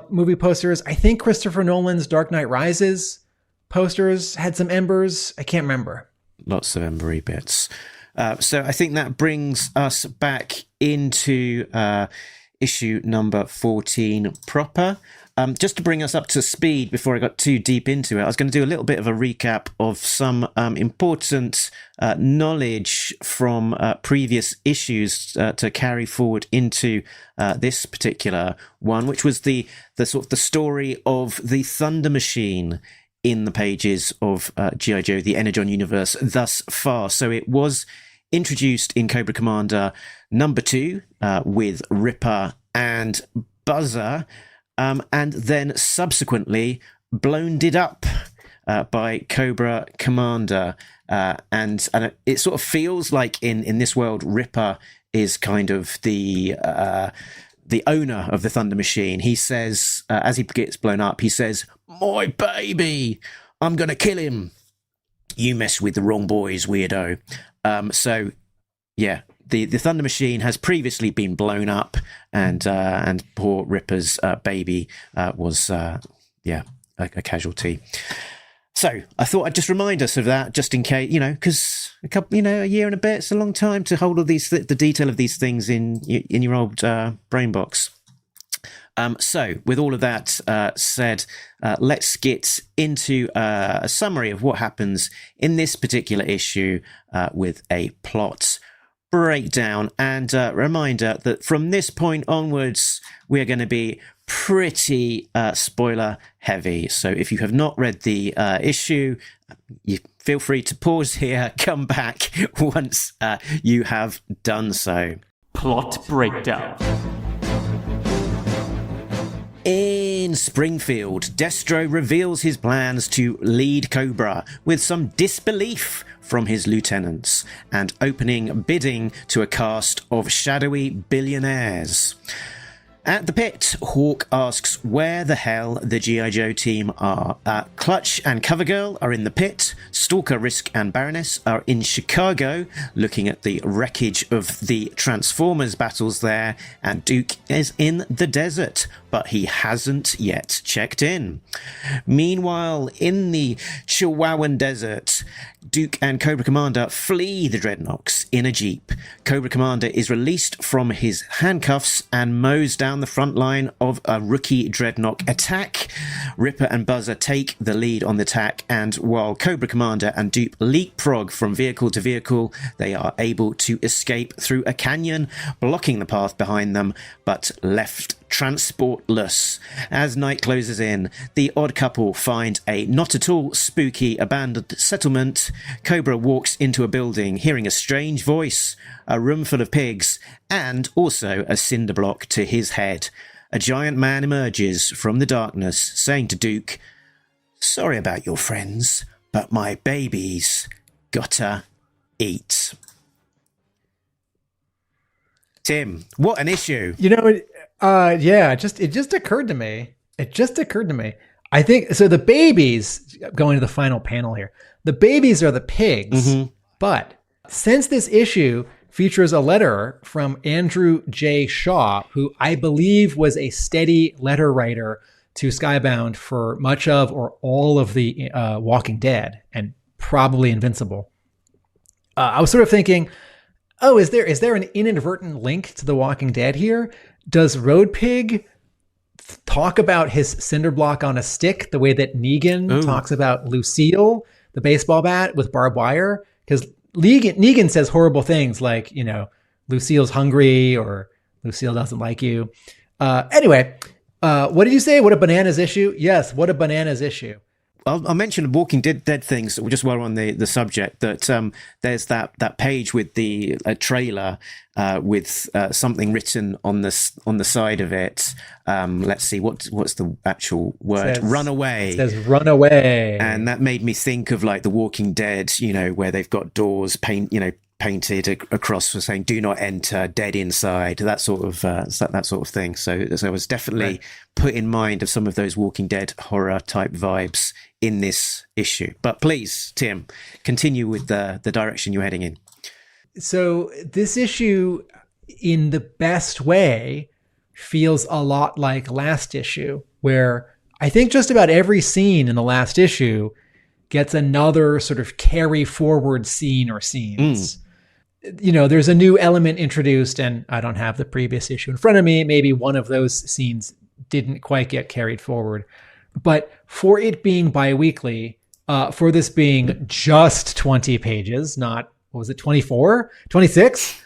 movie posters. I think Christopher Nolan's Dark Knight Rises posters had some embers. I can't remember. Lots of embery bits. So I think that brings us back into issue number 14 proper. Just to bring us up to speed before I got too deep into it, I was going to do a little bit of a recap of some important knowledge from previous issues to carry forward into this particular one, which was the sort of the story of the Thunder Machine in the pages of G.I. Joe, the Energon Universe thus far. So it was introduced in Cobra Commander number 2 with Ripper and Buzzer, and then subsequently blown it up by Cobra Commander. And it sort of feels like in this world, Ripper is kind of the owner of the Thunder Machine. He says, as he gets blown up, he says, "My baby, I'm going to kill him. You mess with the wrong boys, weirdo." So, yeah, the Thunder Machine has previously been blown up, and poor Ripper's baby was, a casualty. So I thought I'd just remind us of that, just in case, because a year and a bit, it's a long time to hold all these the detail of these things in your old brain box. So with all of that said, let's get into a summary of what happens in this particular issue with a plot breakdown and a reminder that from this point onwards, we're going to be pretty spoiler heavy. So if you have not read the issue, you feel free to pause here, come back once you have done so. Plot breakdown. In Springfield, Destro reveals his plans to lead Cobra with some disbelief from his lieutenants and opening bidding to a cast of shadowy billionaires. At the pit, Hawk asks where the hell the G.I. Joe team are. Clutch and Covergirl are in the pit. Stalker, Risk and Baroness are in Chicago, looking at the wreckage of the Transformers battles there. And Duke is in the desert, but he hasn't yet checked in. Meanwhile, in the Chihuahuan desert, Duke and Cobra Commander flee the Dreadnoks in a jeep. Cobra Commander is released from his handcuffs and mows down the front line of a rookie Dreadnok attack. Ripper and Buzzer take the lead on the attack, and while Cobra Commander and Duke leapfrog from vehicle to vehicle, they are able to escape through a canyon, blocking the path behind them, but left transportless. As night closes in, the odd couple find a not at all spooky abandoned settlement. Cobra walks into a building, hearing a strange voice, a room full of pigs, and also a cinder block to his head. A giant man emerges from the darkness, saying to Duke, "Sorry about your friends, but my baby's gotta eat." Tim, what an issue. It just occurred to me. I think so. The babies, going to the final panel here, the babies are the pigs. But since this issue features a letter from Andrew J. Shaw, who I believe was a steady letter writer to Skybound for much of or all of the Walking Dead and probably Invincible. I was sort of thinking, oh, is there an inadvertent link to The Walking Dead here? Does Road Pig talk about his cinder block on a stick the way that Negan talks about Lucille, the baseball bat with barbed wire? Because Negan says horrible things like, Lucille's hungry or Lucille doesn't like you. Anyway, what did you say? What a bananas issue? Yes, what a bananas issue. I'll mention Walking Dead things just while we're on the subject. That there's that page with the trailer with something written on the side of it. Let's see what's the actual word? Runaway. It says runaway, and that made me think of like The Walking Dead. Where they've got doors painted across for saying "Do not enter," dead inside, that sort of thing. So I was definitely put in mind of some of those Walking Dead horror type vibes in this issue. But please, Tim, continue with the direction you're heading in. So this issue, in the best way, feels a lot like last issue, where I think just about every scene in the last issue gets another sort of carry forward scene or scenes. There's a new element introduced, and I don't have the previous issue in front of me. Maybe one of those scenes didn't quite get carried forward. But for it being bi-weekly, for this being just 20 pages, not, 24? 26?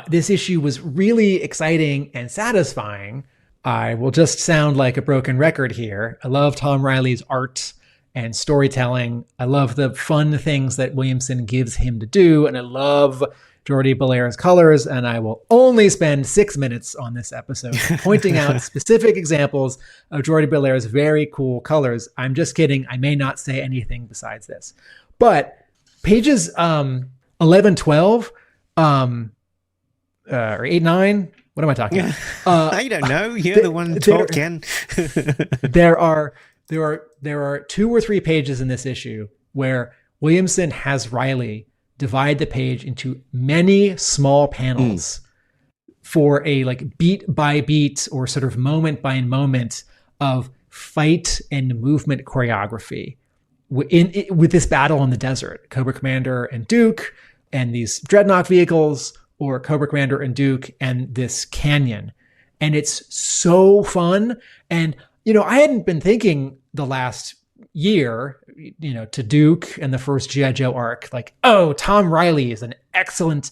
This issue was really exciting and satisfying. I will just sound like a broken record here. I love Tom Reilly's art and storytelling. I love the fun things that Williamson gives him to do, and I love Jordie Bellaire's colors, and I will only spend 6 minutes on this episode pointing out specific examples of Jordie Bellaire's very cool colors. I'm just kidding. I may not say anything besides this. But pages 11, 12, or 8, 9, what am I talking about? I don't know. You're the one talking. There are 2 or 3 pages in this issue where Williamson has Reilly divide the page into many small panels for a like beat by beat or sort of moment by moment of fight and movement choreography with this battle in the desert, Cobra Commander and Duke and these Dreadnok vehicles, or Cobra Commander and Duke and this canyon. And it's so fun. And, I hadn't been thinking the last year, to Duke and the first G.I. Joe arc, like, oh, Tom Reilly is an excellent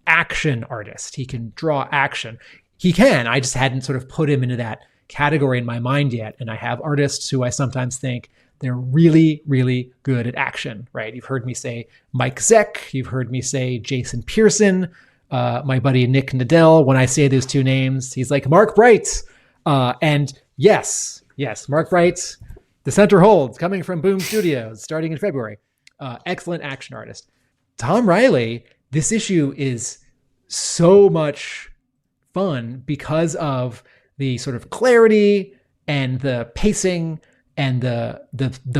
action artist. He can draw action. He can. I just hadn't sort of put him into that category in my mind yet. And I have artists who I sometimes think they're really, really good at action, right? You've heard me say Mike Zeck. You've heard me say Jason Pearson, my buddy Nick Nadell. When I say those 2 names, he's like, Mark Bright. And yes, Mark Bright, The Center Holds, coming from Boom Studios, starting in February. Excellent action artist. Tom Reilly, this issue is so much fun because of the sort of clarity and the pacing and the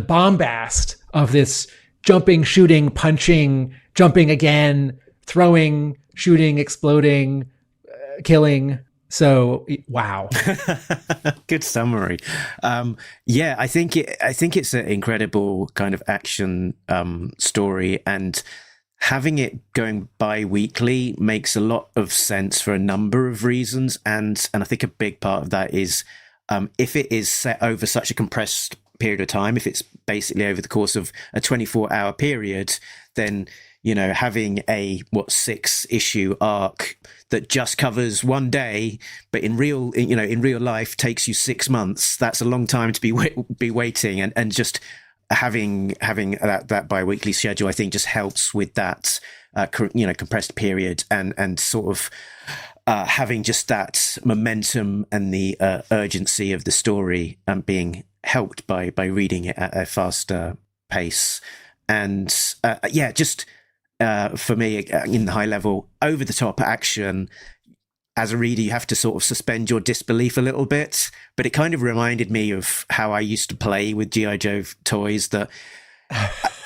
bombast of this jumping, shooting, punching, jumping again, throwing, shooting, exploding, killing. So, wow. Good summary. I think it's an incredible kind of action story, and having it going bi-weekly makes a lot of sense for a number of reasons. And I think a big part of that is if it is set over such a compressed period of time, if it's basically over the course of a 24-hour period, then having a 6-issue arc that just covers one day, but in real life takes you 6 months. That's a long time to be waiting, and just having that bi-weekly schedule, I think, just helps with that compressed period and sort of having just that momentum and the urgency of the story being helped by reading it at a faster pace. And for me, in the high level, over the top action, as a reader, you have to sort of suspend your disbelief a little bit. But it kind of reminded me of how I used to play with G.I. Joe toys, that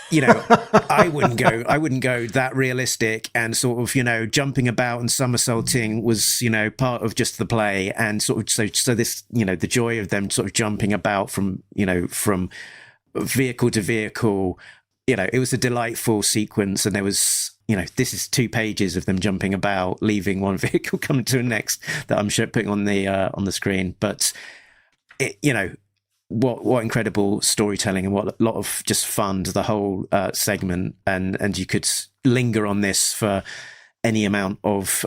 you know, I wouldn't go that realistic, and sort of, you know, jumping about and somersaulting was, you know, part of just the play. And sort of, so this, you know, the joy of them sort of jumping about from, you know, from vehicle to vehicle, you know, it was a delightful sequence. And there was, you know, this is 2 pages of them jumping about, leaving one vehicle, coming to the next, that I'm putting on the screen. But it, you know, what incredible storytelling, and what a lot of just fun to the whole segment. And you could linger on this for any amount of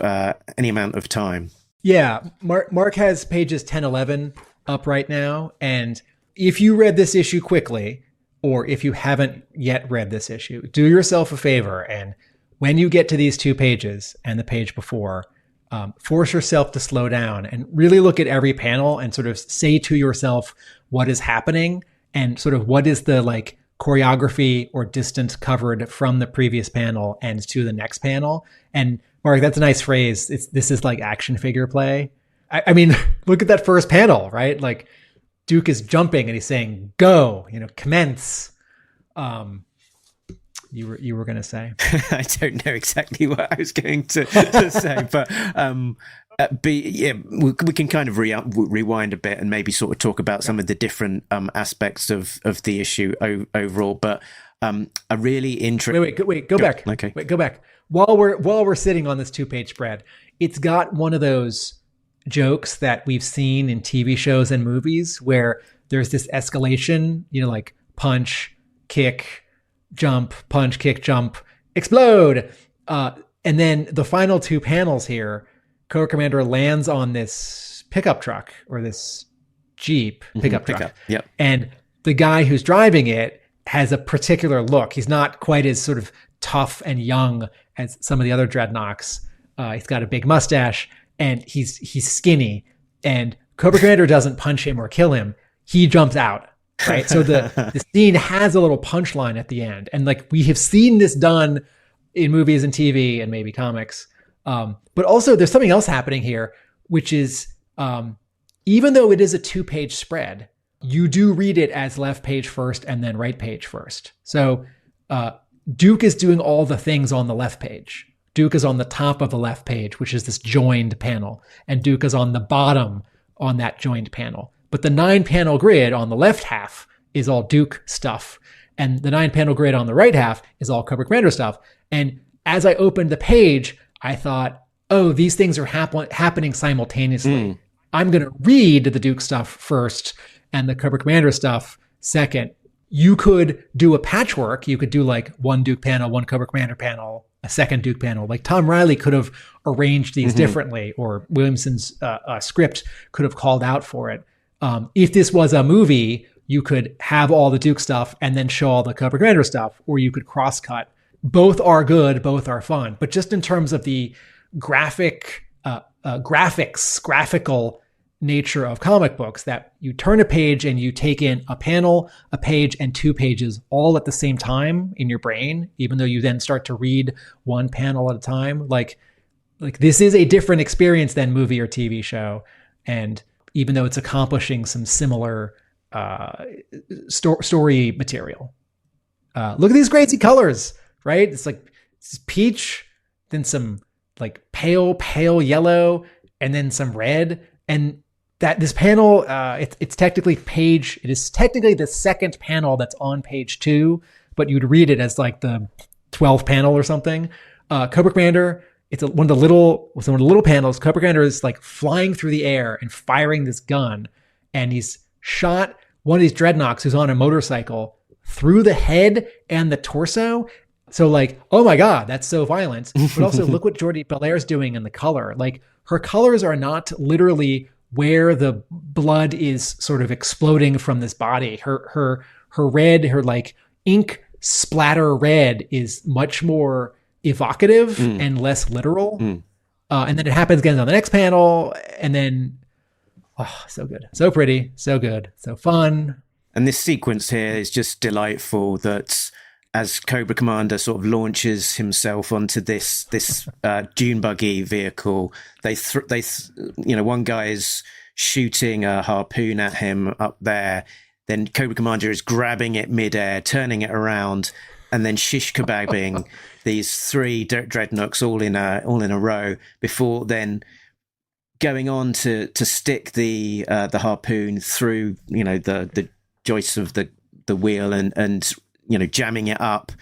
time. Yeah, Mark has pages 10, 11 up right now, and if you read this issue quickly, or if you haven't yet read this issue, do yourself a favor, and when you get to these 2 pages and the page before, force yourself to slow down and really look at every panel and sort of say to yourself what is happening, and sort of what is the like choreography or distance covered from the previous panel and to the next panel. And Mark, that's a nice phrase. This is like action figure play. I mean, look at that first panel, right? Like Duke is jumping and he's saying, go, you know, commence. You were going to say? I don't know exactly what I was going to say, but yeah, we can kind of rewind a bit and maybe sort of talk about some of the different aspects of the issue overall. But a really interesting. Wait, go back. Okay, go back. While we're sitting on this 2-page spread, it's got one of those jokes that we've seen in TV shows and movies where there's this escalation, you know, like punch, kick, jump, punch, kick, jump, explode. And then the final 2 panels here, Cobra Commander lands on this pickup truck, or this Jeep pickup truck. Yep. And the guy who's driving it has a particular look. He's not quite as sort of tough and young as some of the other Dreadnoks. He's got a big mustache, and he's skinny. And Cobra Commander doesn't punch him or kill him. He jumps out. Right. So the scene has a little punchline at the end. And like, we have seen this done in movies and TV and maybe comics. But also there's something else happening here, which is, even though it is a 2-page spread, you do read it as left page first and then right page first. So Duke is doing all the things on the left page. Duke is on the top of the left page, which is this joined panel, and Duke is on the bottom on that joined panel. But the 9-panel grid on the left half is all Duke stuff, and the 9-panel grid on the right half is all Cobra Commander stuff. And as I opened the page, I thought, oh, these things are happening simultaneously. I'm going to read the Duke stuff first and the Cobra Commander stuff second. You could do a patchwork. You could do like 1 Duke panel, 1 Cobra Commander panel, a second Duke panel. Like Tom Reilly could have arranged these differently, or Williamson's script could have called out for it. If this was a movie, you could have all the Duke stuff and then show all the Cobra Commander stuff, or you could cross-cut. Both are good, both are fun. But just in terms of the graphical nature of comic books, that you turn a page and you take in a panel, a page, and 2 pages all at the same time in your brain, even though you then start to read 1 panel at a time. Like this is a different experience than movie or TV show. And even though it's accomplishing some similar story material. Look at these crazy colors, right? It's like it's peach, then some like pale yellow, and then some red. And that this panel, it's technically it is technically the second panel that's on page 2, but you'd read it as like the 12th panel or something. Cobra Commander, it's one of the little panels. Cobra Commander is like flying through the air and firing this gun, and he's shot one of these Dreadnoks who's on a motorcycle through the head and the torso. So like, oh my God, that's so violent. But also look what Jordie Bellaire's doing in the color. Like her colors are not literally where the blood is sort of exploding from this body. Her red, her like ink splatter red is much more evocative and less literal. And then it happens again on the next panel. And then, oh, so good. So pretty. So good. So fun. And this sequence here is just delightful, that as Cobra Commander sort of launches himself onto this dune buggy vehicle, one guy is shooting a harpoon at him up there. Then Cobra Commander is grabbing it midair, turning it around, and then shish kebabbing these three dreadnoks all in a row before then going on to stick the harpoon through, you know, the joists of the wheel and you know, jamming it up,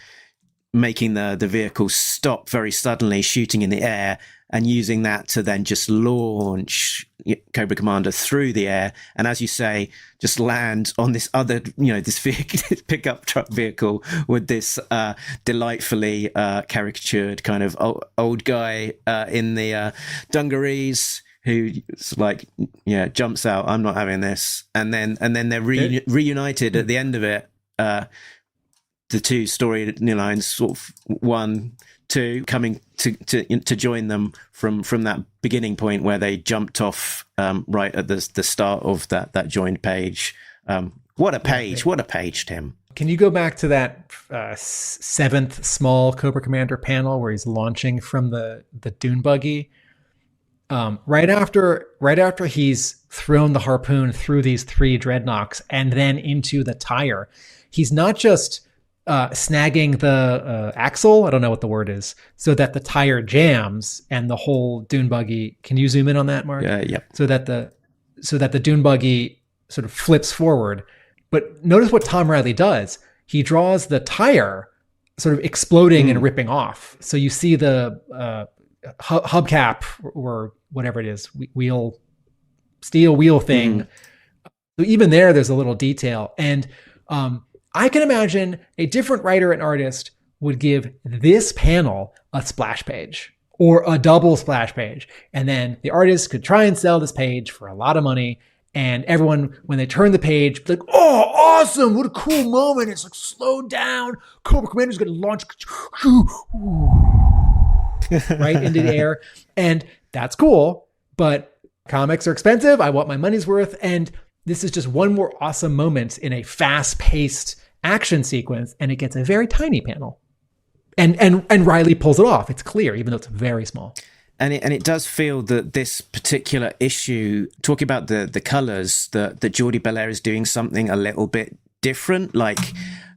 making the vehicle stop very suddenly, shooting in the air, and using that to then just launch Cobra Commander through the air. And as you say, just land on this other, you know, this vehicle, this pickup truck vehicle with this delightfully caricatured kind of old guy in the dungarees who's like, yeah, jumps out, I'm not having this. And then they're reunited at the end of it. The two storylines, sort of 1, 2, coming to join them from that beginning point where they jumped off right at the start of that joined page. What a page! What a page, Tim. Can you go back to that 7th small Cobra Commander panel where he's launching from the dune buggy? Right after he's thrown the harpoon through these 3 dreadnoks and then into the tire, he's not just snagging the axle, I don't know what the word is, so that the tire jams and the whole dune buggy. Can you zoom in on that, Mark? Yeah. So that the dune buggy sort of flips forward. But notice what Tom Reilly does. He draws the tire sort of exploding and ripping off. So you see the hubcap or whatever it is, steel wheel thing. So even there's a little detail. And I can imagine a different writer and artist would give this panel a splash page or a double splash page. And then the artist could try and sell this page for a lot of money. And everyone, when they turn the page, like, oh, awesome. What a cool moment. It's like, slow down. Cobra Commander's going to launch right into the air. And that's cool. But comics are expensive. I want my money's worth. And this is just one more awesome moment in a fast-paced action sequence, and it gets a very tiny panel. And Reilly pulls it off. It's clear, even though it's very small. And it does feel that this particular issue, talking about the colours, that Jordie Bellaire is doing something a little bit different. Like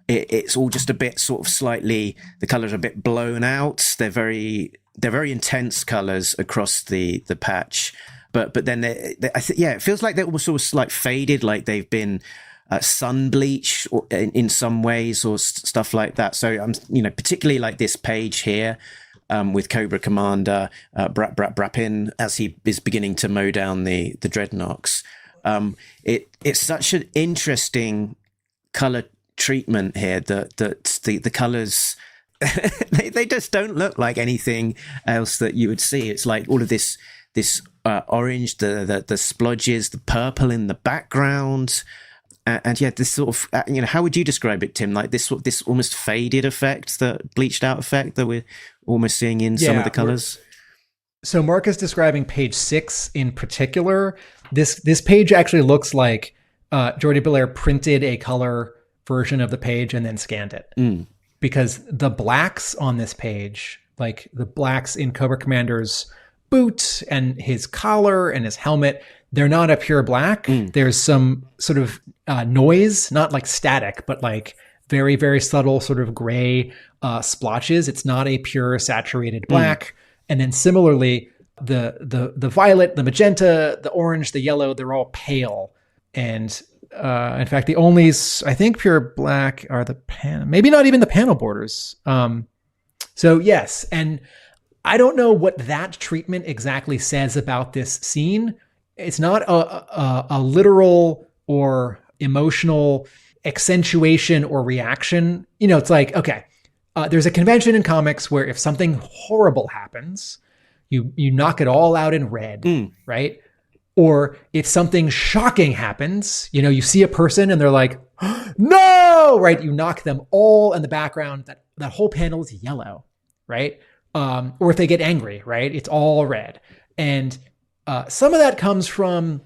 it's all just a bit sort of slightly, the colours are a bit blown out. They're very intense colours across the patch. But then it feels like they're almost sort of like faded, like they've been sun bleached in some ways or stuff like that. So I'm, you know, particularly like this page here with Cobra Commander Brappin as he is beginning to mow down the Dreadnoks. It's such an interesting color treatment here that the colors. they just don't look like anything else that you would see. It's like all of this orange, the splodges, the purple in the background, and yeah, this sort of how would you describe it, Tim? Like this almost faded effect, the bleached out effect that we're almost seeing in some of the colors. So Mark is describing page 6 in particular. This page actually looks like Jordie Bellaire printed a color version of the page and then scanned it. Because the blacks on this page, like the blacks in Cobra Commander's boot and his collar and his helmet, they're not a pure black. There's some sort of noise, not like static, but like very, very subtle sort of gray splotches. It's not a pure saturated black. And then similarly, the violet, the magenta, the orange, the yellow, they're all pale. And in fact, the only, I think, pure black are the maybe not even the panel borders. So yes, and I don't know what that treatment exactly says about this scene. It's not a literal or emotional accentuation or reaction. It's like, okay, there's a convention in comics where if something horrible happens, you knock it all out in red, right? Or if something shocking happens, you see a person and they're like, no, right? You knock them all in the background. That whole panel is yellow, right? Or if they get angry, right? It's all red. And some of that comes from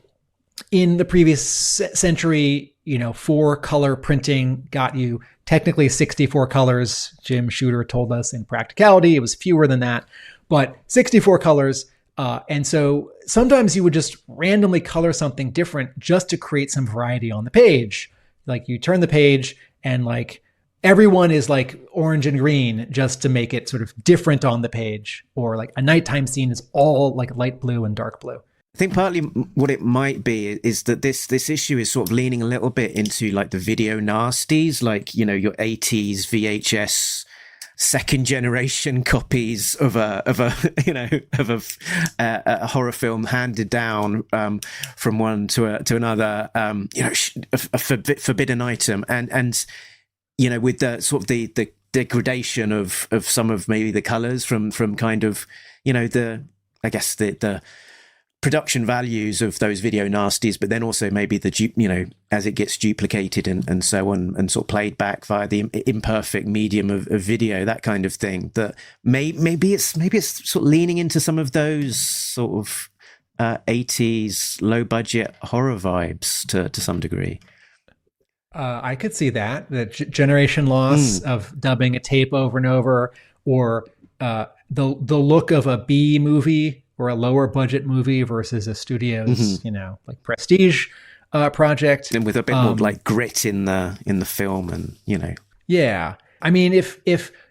in the previous century, 4-color printing got you technically 64 colors. Jim Shooter told us in practicality, it was fewer than that, but 64 colors. And so sometimes you would just randomly color something different just to create some variety on the page. Like you turn the page and everyone is like orange and green just to make it sort of different on the page, or like a nighttime scene is all like light blue and dark blue. I think partly what it might be is that this issue is sort of leaning a little bit into like the video nasties, like, you know, your 80s VHS second generation copies of a horror film handed down from one to another, a forbidden item, and you know, with the sort of the degradation of some of maybe the colors from kind of, you know, the production values of those video nasties, but then also maybe as it gets duplicated and so on, and sort of played back via the imperfect medium of video, that kind of thing. That maybe it's sort of leaning into some of those sort of 80s low budget horror vibes to some degree. I could see that the generation loss of dubbing a tape over and over, or the look of a B movie or a lower budget movie versus a studio's, like prestige project, and with a bit more like grit in the film, and Yeah, I mean, if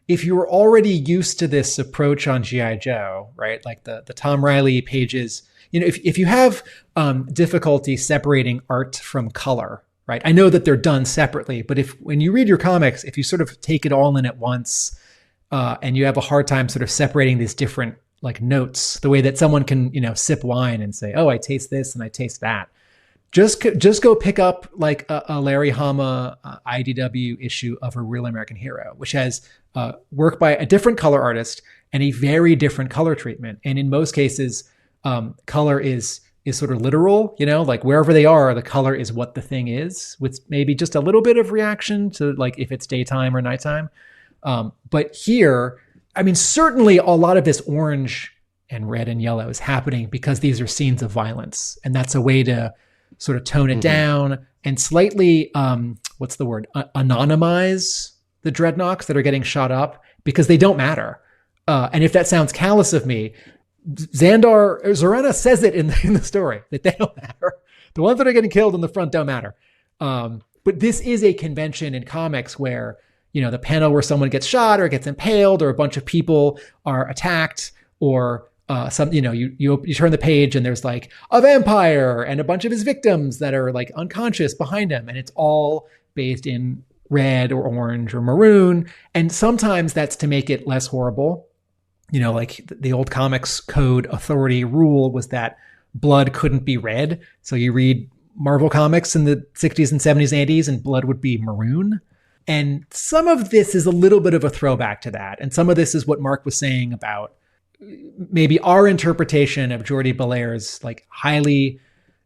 you were already used to this approach on G.I. Joe, right? Like the Tom Reilly pages, if you have difficulty separating art from color, right? I know that they're done separately, but when you read your comics, if you sort of take it all in at once, and you have a hard time sort of separating these different like notes, the way that someone can, sip wine and say, oh, I taste this and I taste that. Just go pick up like a Larry Hama IDW issue of A Real American Hero, which has work by a different color artist and a very different color treatment. And in most cases, color is sort of literal, like wherever they are, the color is what the thing is, with maybe just a little bit of reaction to like if it's daytime or nighttime. But here, I mean, certainly a lot of this orange and red and yellow is happening because these are scenes of violence. And that's a way to sort of tone it down and slightly, anonymize the Dreadnoks that are getting shot up, because they don't matter. And if that sounds callous of me, Zorana says it in the story that they don't matter. The ones that are getting killed in the front don't matter. But this is a convention in comics where, the panel where someone gets shot or gets impaled, or a bunch of people are attacked, or you turn the page and there's like a vampire and a bunch of his victims that are like unconscious behind him, and it's all bathed in red or orange or maroon. And sometimes that's to make it less horrible. Like the old comics code authority rule was that blood couldn't be red. So you read Marvel comics in the 60s and 70s and 80s, and blood would be maroon. And some of this is a little bit of a throwback to that. And some of this is what Mark was saying about maybe our interpretation of Jordie Bellaire's like highly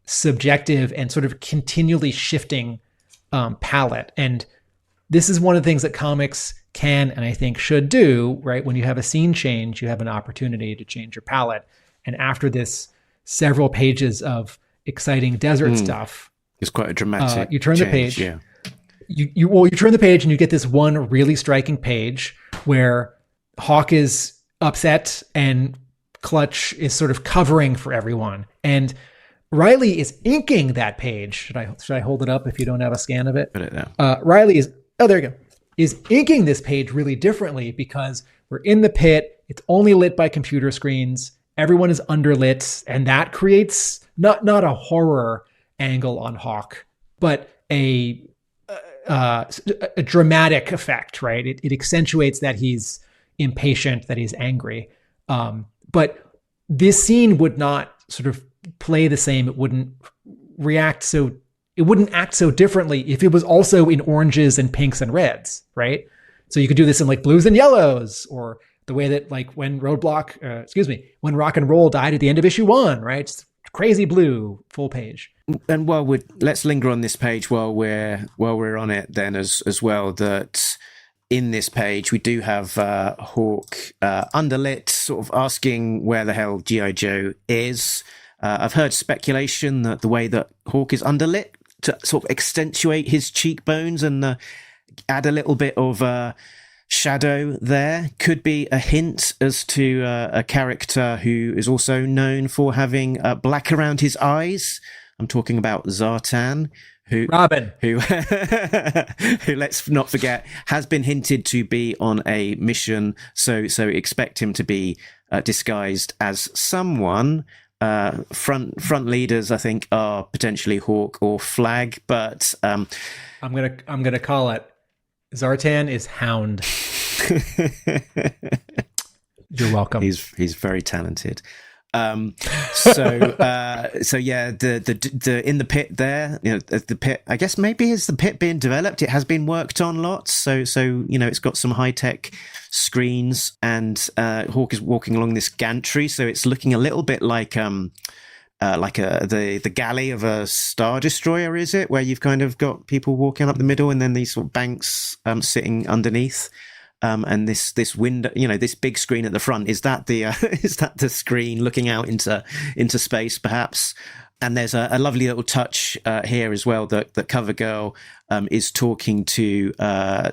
subjective and sort of continually shifting palette. And this is one of the things that comics can, and I think should do, right? When you have a scene change, you have an opportunity to change your palette. And after this several pages of exciting desert stuff, it's quite a dramatic you turn change, the page. Yeah. You turn the page and you get this one really striking page where Hawk is upset and Clutch is sort of covering for everyone. And Reilly is inking that page. Should I hold it up if you don't have a scan of it? Put it there. Reilly there you go. Is inking this page really differently because we're in the pit. It's only lit by computer screens. Everyone is underlit, and that creates not a horror angle on Hawk, but a dramatic effect, right? It accentuates that he's impatient, that he's angry. But this scene would not sort of play the same. It wouldn't act so differently if it was also in oranges and pinks and reds, right? So you could do this in like blues and yellows, or the way that like when when Rock and Roll died at the end of issue 1, right? Just crazy blue, full page. And let's linger on this page while we're on it then as well, that in this page we do have Hawk underlit, sort of asking where the hell G.I. Joe is. I've heard speculation that the way that Hawk is underlit to sort of accentuate his cheekbones and add a little bit of shadow there could be a hint as to a character who is also known for having black around his eyes. I'm talking about Zartan, who let's not forget has been hinted to be on a mission. So expect him to be disguised as someone. Front leaders, I think, are potentially Hawk or Flag, but I'm gonna call it Zartan is Hound. You're welcome. He's very talented. So yeah, the in the pit there, the pit, I guess maybe is the pit being developed. It has been worked on lots. So it's got some high tech screens, and Hawk is walking along this gantry. So it's looking a little bit like the galley of a Star Destroyer, is it? Where you've kind of got people walking up the middle, and then these sort of banks sitting underneath. And this window, this big screen at the front, is that the screen looking out into space, perhaps? And there's a lovely little touch here as well that Cover Girl is talking to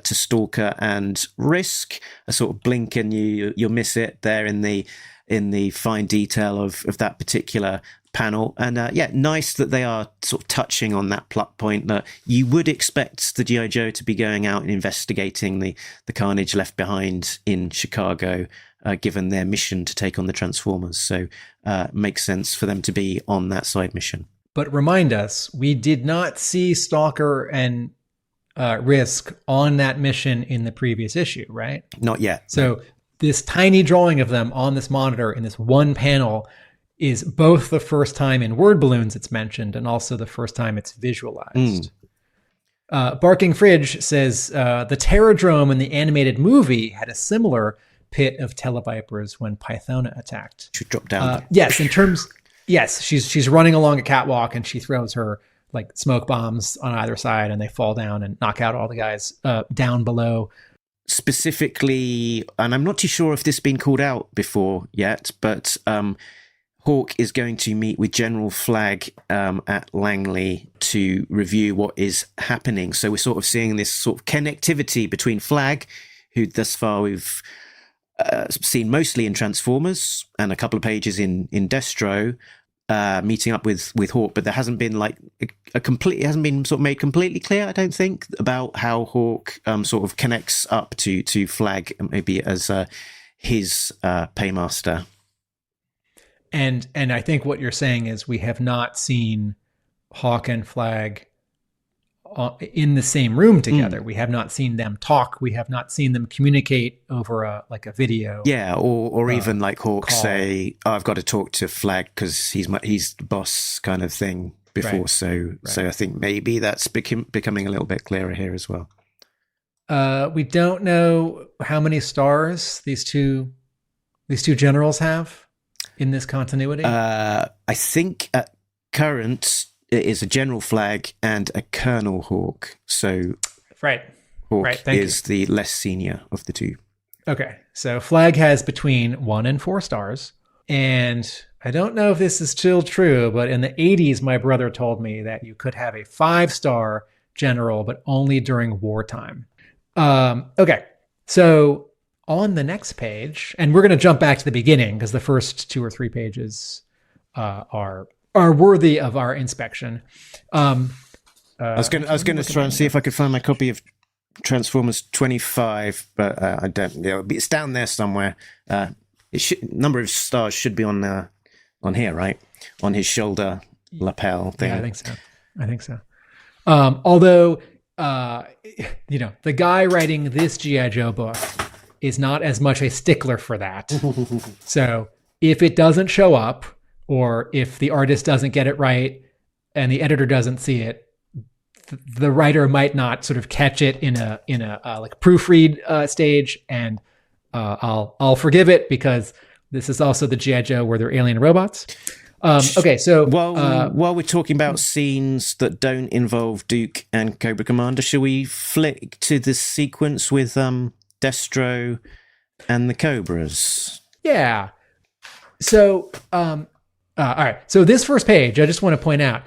Stalker and Risk. A sort of blink and you'll miss it there in the fine detail of that particular panel. And nice that they are sort of touching on that plot point that you would expect the G.I. Joe to be going out and investigating the carnage left behind in Chicago, given their mission to take on the Transformers. So makes sense for them to be on that side mission. But remind us, we did not see Stalker and Risk on that mission in the previous issue, right? Not yet. So this tiny drawing of them on this monitor in this one panel is both the first time in word balloons it's mentioned and also the first time it's visualized. Barking Fridge says the Terradrome in the animated movie had a similar pit of televipers when Pythona attacked. Should drop down. Yes, she's running along a catwalk and she throws her like smoke bombs on either side and they fall down and knock out all the guys down below. Specifically, and I'm not too sure if this has been called out before yet, but Hawk is going to meet with General Flag at Langley to review what is happening. So we're sort of seeing this sort of connectivity between Flag, who thus far we've seen mostly in Transformers and a couple of pages in Destro, meeting up with Hawk, but there hasn't been like it hasn't been sort of made completely clear, I don't think, about how Hawk sort of connects up to Flag, maybe as his paymaster. And I think what you're saying is we have not seen Hawk and Flag in the same room together. We have not seen them talk. We have not seen them communicate over a video. Yeah, or even like Hawk call. say, "Oh, I've got to talk to Flag because he's the boss," kind of thing before. Right. So I think maybe that's becoming a little bit clearer here as well. We don't know how many stars these two generals have in this continuity. I think at current it is a General Flag and a Colonel Hawk. So right. Hawk Thank is the less senior of the two. Okay, so Flag has between 1 and 4 stars. And I don't know if this is still true, but in the 80s, my brother told me that you could have a 5-star general, but only during wartime. Okay, so on the next page, and we're going to jump back to the beginning because the first 2 or 3 pages are worthy of our inspection. I was going to try and see if I could find my copy of Transformers 25, but I don't. It's down there somewhere. Number of stars should be on here, right? On his shoulder lapel thing. Yeah, I think so. Although, the guy writing this G.I. Joe book is not as much a stickler for that. So if it doesn't show up, or if the artist doesn't get it right and the editor doesn't see it, the writer might not sort of catch it in a like proofread stage, and I'll forgive it because this is also the G.I. Joe where they're alien robots. Okay, so while we're talking about scenes that don't involve Duke and Cobra Commander, shall we flick to the sequence with Destro and the Cobras? Yeah. So, all right. So this first page, I just want to point out,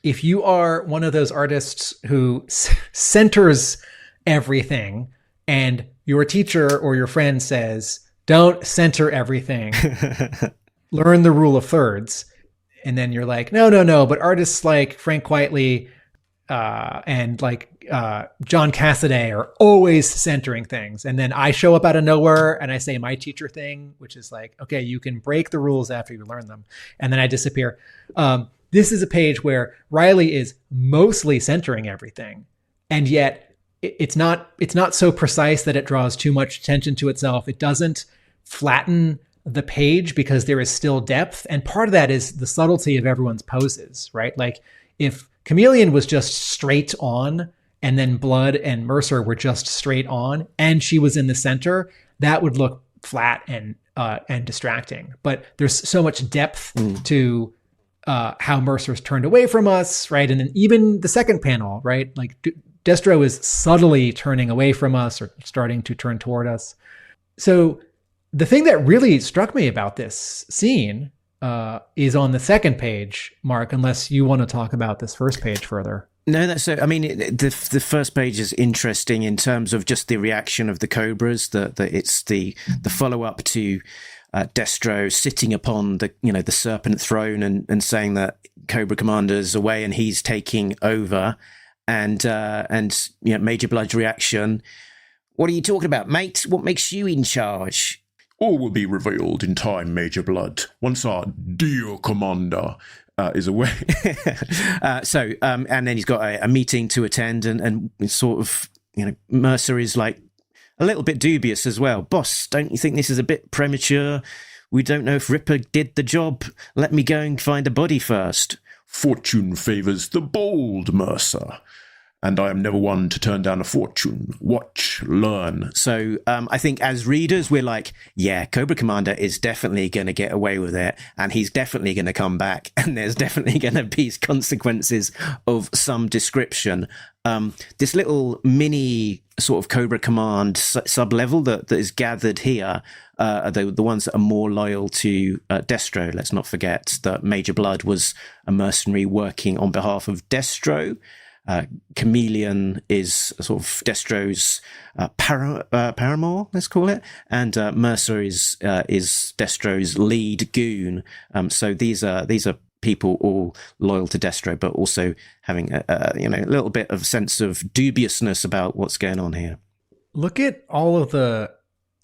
if you are one of those artists who centers everything and your teacher or your friend says, don't center everything, learn the rule of thirds, And then you're like, no. But artists like Frank Quitely and like John Cassaday are always centering things. And then I show up out of nowhere and I say my teacher thing, which is like, okay, you can break the rules after you learn them. And then I disappear. This is a page where Reilly is mostly centering everything. And yet it's not so precise that it draws too much attention to itself. It doesn't flatten the page because there is still depth. And part of that is the subtlety of everyone's poses, right? Like if Chameleon was just straight on and then Blood and Mercer were just straight on and she was in the center, that would look flat and distracting. But there's so much depth to how Mercer's turned away from us, right? And then even the second panel, right? Like Destro is subtly turning away from us or starting to turn toward us. So the thing that really struck me about this scene is on the second page, Mark, unless you want to talk about this first page further. No, that's so. I mean, the first page is interesting in terms of just the reaction of the Cobras. That it's the follow up to Destro sitting upon the serpent throne and saying that Cobra Commander's away and he's taking over, and Major Blood's reaction. What are you talking about, mate? What makes you in charge? All will be revealed in time, Major Blood, once our dear commander is away. And then he's got a meeting to attend, and sort of, Mercer is like a little bit dubious as well. Boss, don't you think this is a bit premature? We don't know if Ripper did the job. Let me go and find a body first. Fortune favours the bold, Mercer. And I am never one to turn down a fortune. Watch, learn. So I think as readers, we're like, yeah, Cobra Commander is definitely going to get away with it. And he's definitely going to come back. And there's definitely going to be consequences of some description. This little mini sort of Cobra Command sub-level that is gathered here are the ones that are more loyal to Destro. Let's not forget that Major Blood was a mercenary working on behalf of Destro. Chameleon is sort of Destro's paramour, let's call it, and Mercer is Destro's lead goon. So these are people all loyal to Destro, but also having a little bit of sense of dubiousness about what's going on here. Look at all of the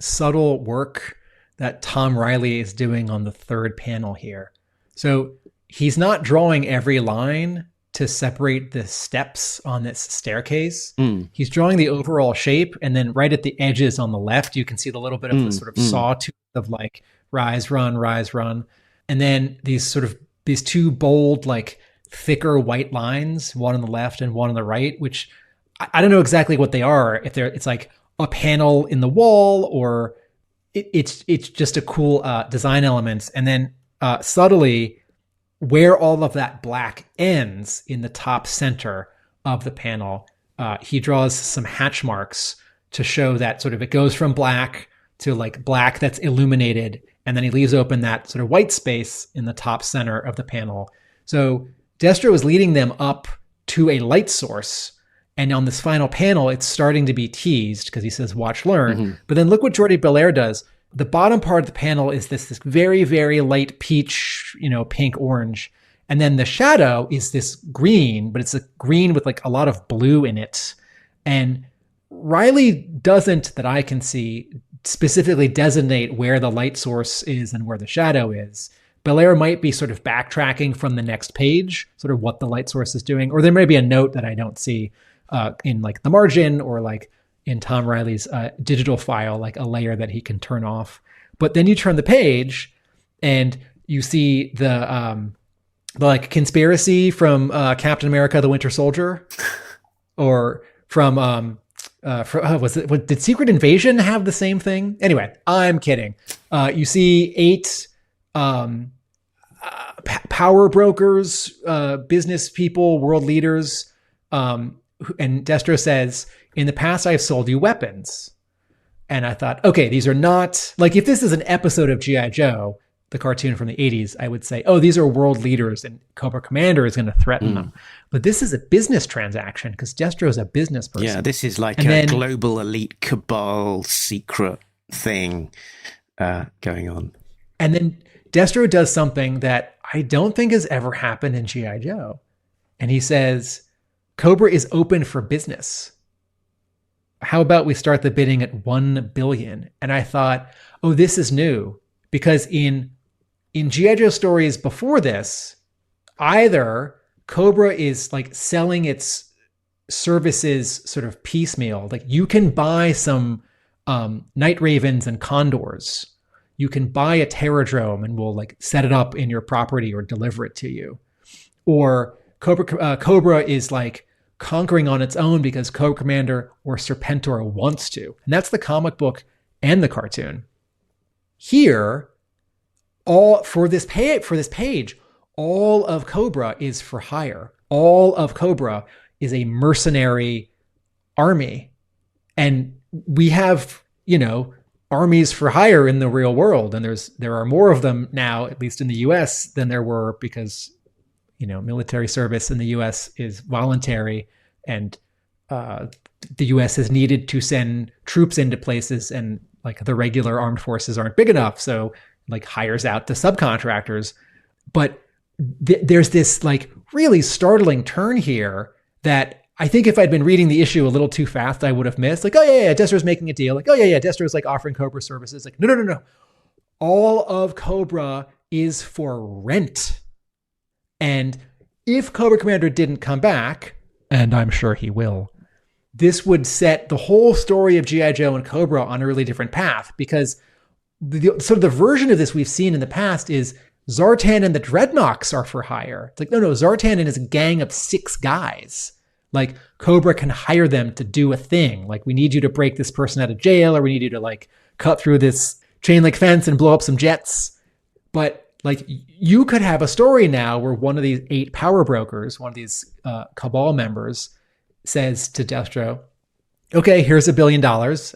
subtle work that Tom Reilly is doing on the third panel here. So he's not drawing every line to separate the steps on this staircase. He's drawing the overall shape, and then right at the edges on the left, you can see the little bit of the sort of sawtooth of like rise, run, and then these two bold, like thicker white lines, one on the left and one on the right, which I don't know exactly what they are. If it's like a panel in the wall, or it's just a cool design elements, and then subtly, where all of that black ends in the top center of the panel, he draws some hatch marks to show that sort of it goes from black to like black that's illuminated, and then he leaves open that sort of white space in the top center of the panel. So Destro is leading them up to a light source, and on this final panel, it's starting to be teased because he says, watch, learn. But then look what Jordie Bellaire does. The bottom part of the panel is this very, very light peach, pink, orange. And then the shadow is this green, but it's a green with like a lot of blue in it. And Reilly doesn't, that I can see, specifically designate where the light source is and where the shadow is. Bellaire might be sort of backtracking from the next page, sort of what the light source is doing. Or there may be a note that I don't see in like the margin, or like in Tom Reilly's digital file, like a layer that he can turn off. But then you turn the page and you see the like conspiracy from Captain America, the Winter Soldier, or from did Secret Invasion have the same thing? Anyway, I'm kidding. You see 8 power brokers, business people, world leaders, and Destro says, in the past, I've sold you weapons. And I thought, okay, these are not, like, if this is an episode of G.I. Joe, the cartoon from the 80s, I would say, oh, these are world leaders and Cobra Commander is going to threaten them. But this is a business transaction because Destro is a business person. Yeah, this is like a global elite cabal secret thing going on. And then Destro does something that I don't think has ever happened in G.I. Joe. And he says, Cobra is open for business. How about we start the bidding at 1 billion? And I thought, oh, this is new. Because in G.I. Joe stories before this, either Cobra is like selling its services sort of piecemeal. Like you can buy some Night Ravens and Condors. You can buy a Terradrome and we'll like set it up in your property or deliver it to you. Or Cobra is like conquering on its own because Cobra Commander or Serpentor wants to. And that's the comic book and the cartoon. Here, all for this page, all of Cobra is for hire. All of Cobra is a mercenary army. And we have, armies for hire in the real world. And there are more of them now, at least in the US, than there were because, military service in the US is voluntary and the US has needed to send troops into places and like the regular armed forces aren't big enough. So like hires out to subcontractors. But there's this like really startling turn here that I think if I'd been reading the issue a little too fast, I would have missed. Like, oh yeah, Destro's making a deal. Like, oh yeah, Destro's like offering Cobra services. Like, no. All of Cobra is for rent. And if Cobra Commander didn't come back, and I'm sure he will, this would set the whole story of G.I. Joe and Cobra on a really different path. Because the version of this we've seen in the past is Zartan and the Dreadnoks are for hire. It's like, no, Zartan and his gang of 6 guys. Like Cobra can hire them to do a thing. Like we need you to break this person out of jail, or we need you to like cut through this chain link fence and blow up some jets. But like you could have a story now where one of these 8 power brokers, one of these cabal members says to Destro, okay, here's $1 billion.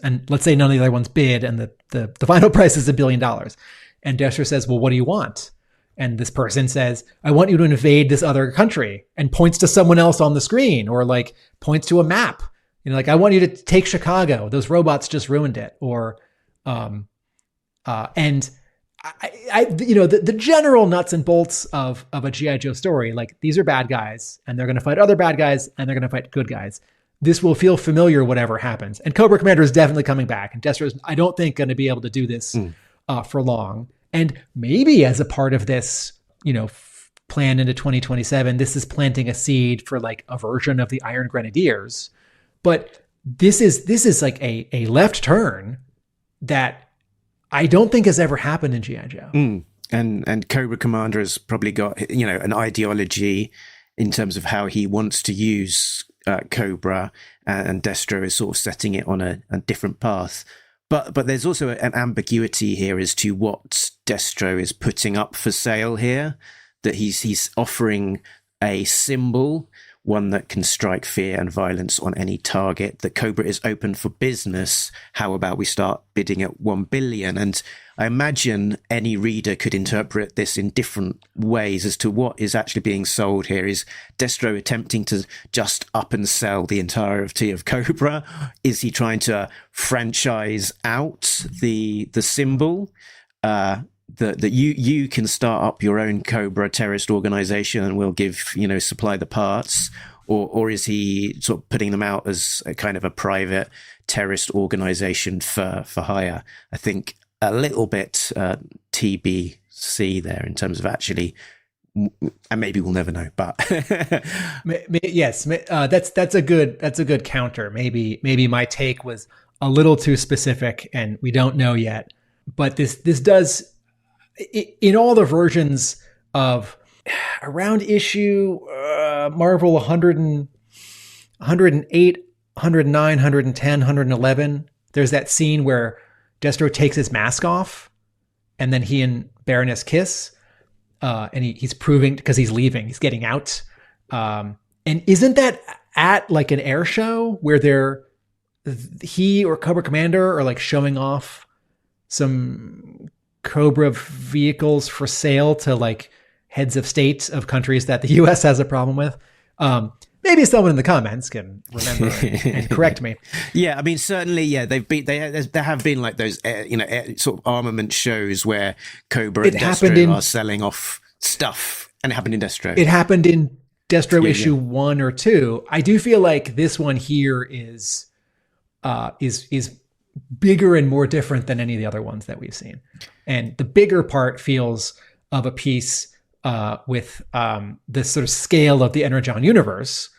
And let's say none of the other ones bid and the final price is $1 billion. And Destro says, well, what do you want? And this person says, I want you to invade this other country, and points to someone else on the screen or like points to a map. Like, I want you to take Chicago. Those robots just ruined it. Or, and the general nuts and bolts of a G.I. Joe story, like these are bad guys and they're going to fight other bad guys and they're going to fight good guys. This will feel familiar, whatever happens. And Cobra Commander is definitely coming back. And Destro's, I don't think, going to be able to do this for long. And maybe as a part of this, plan into 2027, this is planting a seed for like a version of the Iron Grenadiers. But this is like a left turn that I don't think has ever happened in G.I. Joe. And Cobra Commander has probably got, an ideology in terms of how he wants to use Cobra, and Destro is sort of setting it on a different path. But there's also an ambiguity here as to what Destro is putting up for sale here, that he's offering a symbol, one that can strike fear and violence on any target, that Cobra is open for business. How about we start bidding at 1 billion? And I imagine any reader could interpret this in different ways as to what is actually being sold here. Is Destro attempting to just up and sell the entirety of Cobra? Is he trying to franchise out the symbol? That you can start up your own Cobra terrorist organization and we'll give, supply the parts, or is he sort of putting them out as a kind of a private terrorist organization for hire? I think a little bit TBC there in terms of actually, and maybe we'll never know, but yes, that's a good counter. Maybe my take was a little too specific and we don't know yet, but this does, in all the versions of around issue Marvel 100 and 108, 109, 110, 111, there's that scene where Destro takes his mask off and then he and Baroness kiss, and he's proving, because he's leaving, he's getting out. And isn't that at like an air show where he or Cobra Commander are like showing off some Cobra vehicles for sale to like heads of state of countries that the US has a problem with? Maybe someone in the comments can remember and correct me. Yeah, I mean, certainly, yeah, there have been like those, sort of armament shows where Cobra and Destro are selling off stuff, and it happened in Destro. It happened in Destro Yeah, issue 1 or 2. I do feel like this one here is bigger and more different than any of the other ones that we've seen. And the bigger part feels of a piece with this sort of scale of the Energon universe.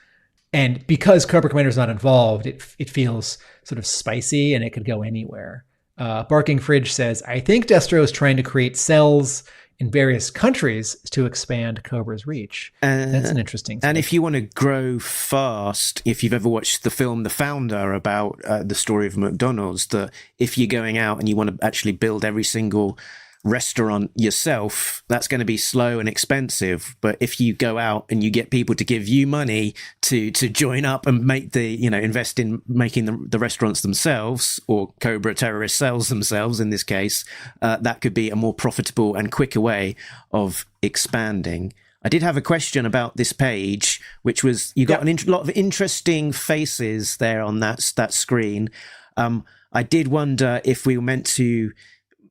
And because Cobra Commander is not involved, it feels sort of spicy and it could go anywhere. Barking Fridge says, I think Destro is trying to create cells in various countries to expand Cobra's reach. That's an interesting thing. And if you want to grow fast, if you've ever watched the film The Founder about the story of McDonald's, that if you're going out and you want to actually build every single restaurant yourself, that's going to be slow and expensive. But if you go out and you get people to give you money to join up and make invest in making the restaurants themselves, or Cobra terrorist cells themselves in this case, that could be a more profitable and quicker way of expanding. I did have a question about this page, which was you got a lot of interesting faces there on that screen. I did wonder if we were meant to,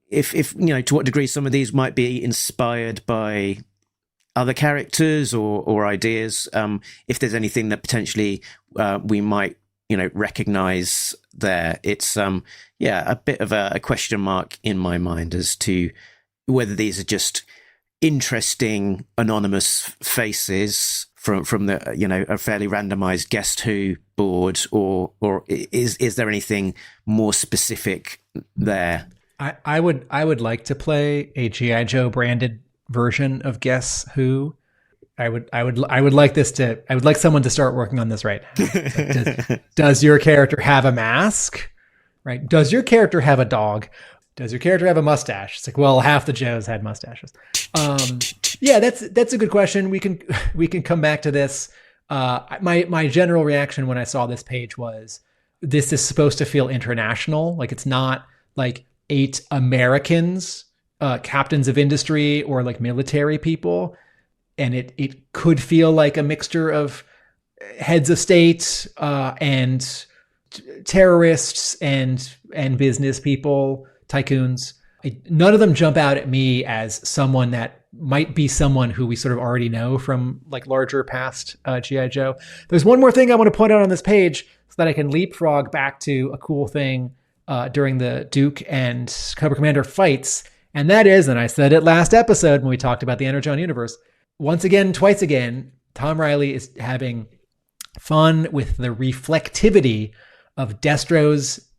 if to what degree some of these might be inspired by other characters or ideas, if there's anything that potentially we might recognize there. It's a bit of a question mark in my mind as to whether these are just interesting anonymous faces from the a fairly randomized Guess Who board, or is there anything more specific there? I would like to play a G.I. Joe branded version of Guess Who. I would like someone to start working on this right now. Does your character have a mask? Right? Does your character have a dog? Does your character have a mustache? It's like, well, half the Joes had mustaches. That's a good question. We can come back to this. My general reaction when I saw this page was, this is supposed to feel international. Like, it's not like 8 Americans, captains of industry or like military people. And it could feel like a mixture of heads of state and terrorists and business people, tycoons. None of them jump out at me as someone that might be someone who we sort of already know from like larger past G.I. Joe. There's one more thing I want to point out on this page so that I can leapfrog back to a cool thing during the Duke and Cobra Commander fights. And that is, and I said it last episode when we talked about the Energon Universe, once again, twice again, Tom Reilly is having fun with the reflectivity of Destro's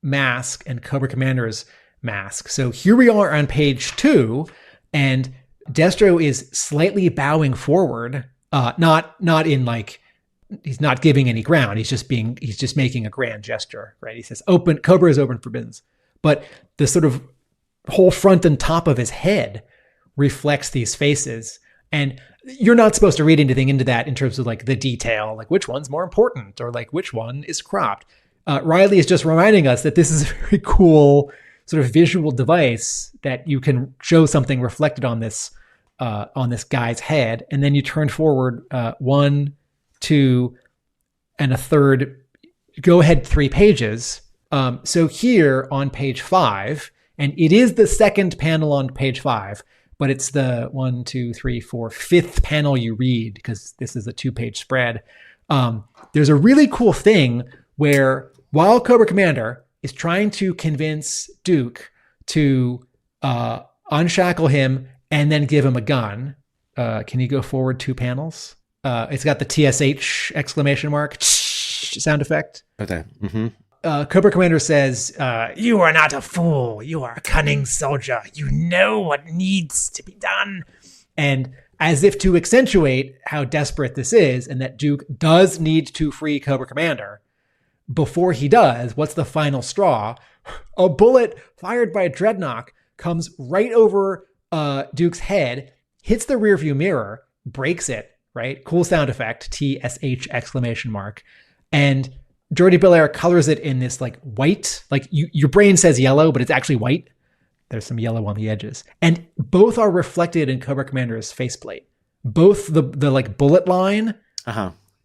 mask and Cobra Commander's mask. So here we are on page 2, and Destro is slightly bowing forward, not in like, he's not giving any ground. He's just making a grand gesture, right? He says, Cobra is open for business. But the sort of whole front and top of his head reflects these faces. And you're not supposed to read anything into that in terms of like the detail, like which one's more important or like which one is cropped. Reilly is just reminding us that this is a very cool sort of visual device that you can show something reflected on this guy's head. And then you turn forward 1, 2, and a third, go ahead 3 pages. So here on page 5, and it is the second panel on page 5, but it's the 1, 2, 3, 4, 5th panel you read because this is a 2-page spread. There's a really cool thing where while Cobra Commander is trying to convince Duke to unshackle him and then give him a gun, can you go forward 2 panels? It's got the TSH exclamation mark sound effect. Okay. Mm-hmm. Cobra Commander says, you are not a fool. You are a cunning soldier. You know what needs to be done. And as if to accentuate how desperate this is and that Duke does need to free Cobra Commander, before he does, what's the final straw? A bullet fired by a Dreadnok comes right over Duke's head, hits the rearview mirror, breaks it, right? Cool sound effect, TSH exclamation mark. And Jordie Bellaire colors it in this like white, like your brain says yellow, but it's actually white. There's some yellow on the edges. And both are reflected in Cobra Commander's faceplate. Both the like bullet line,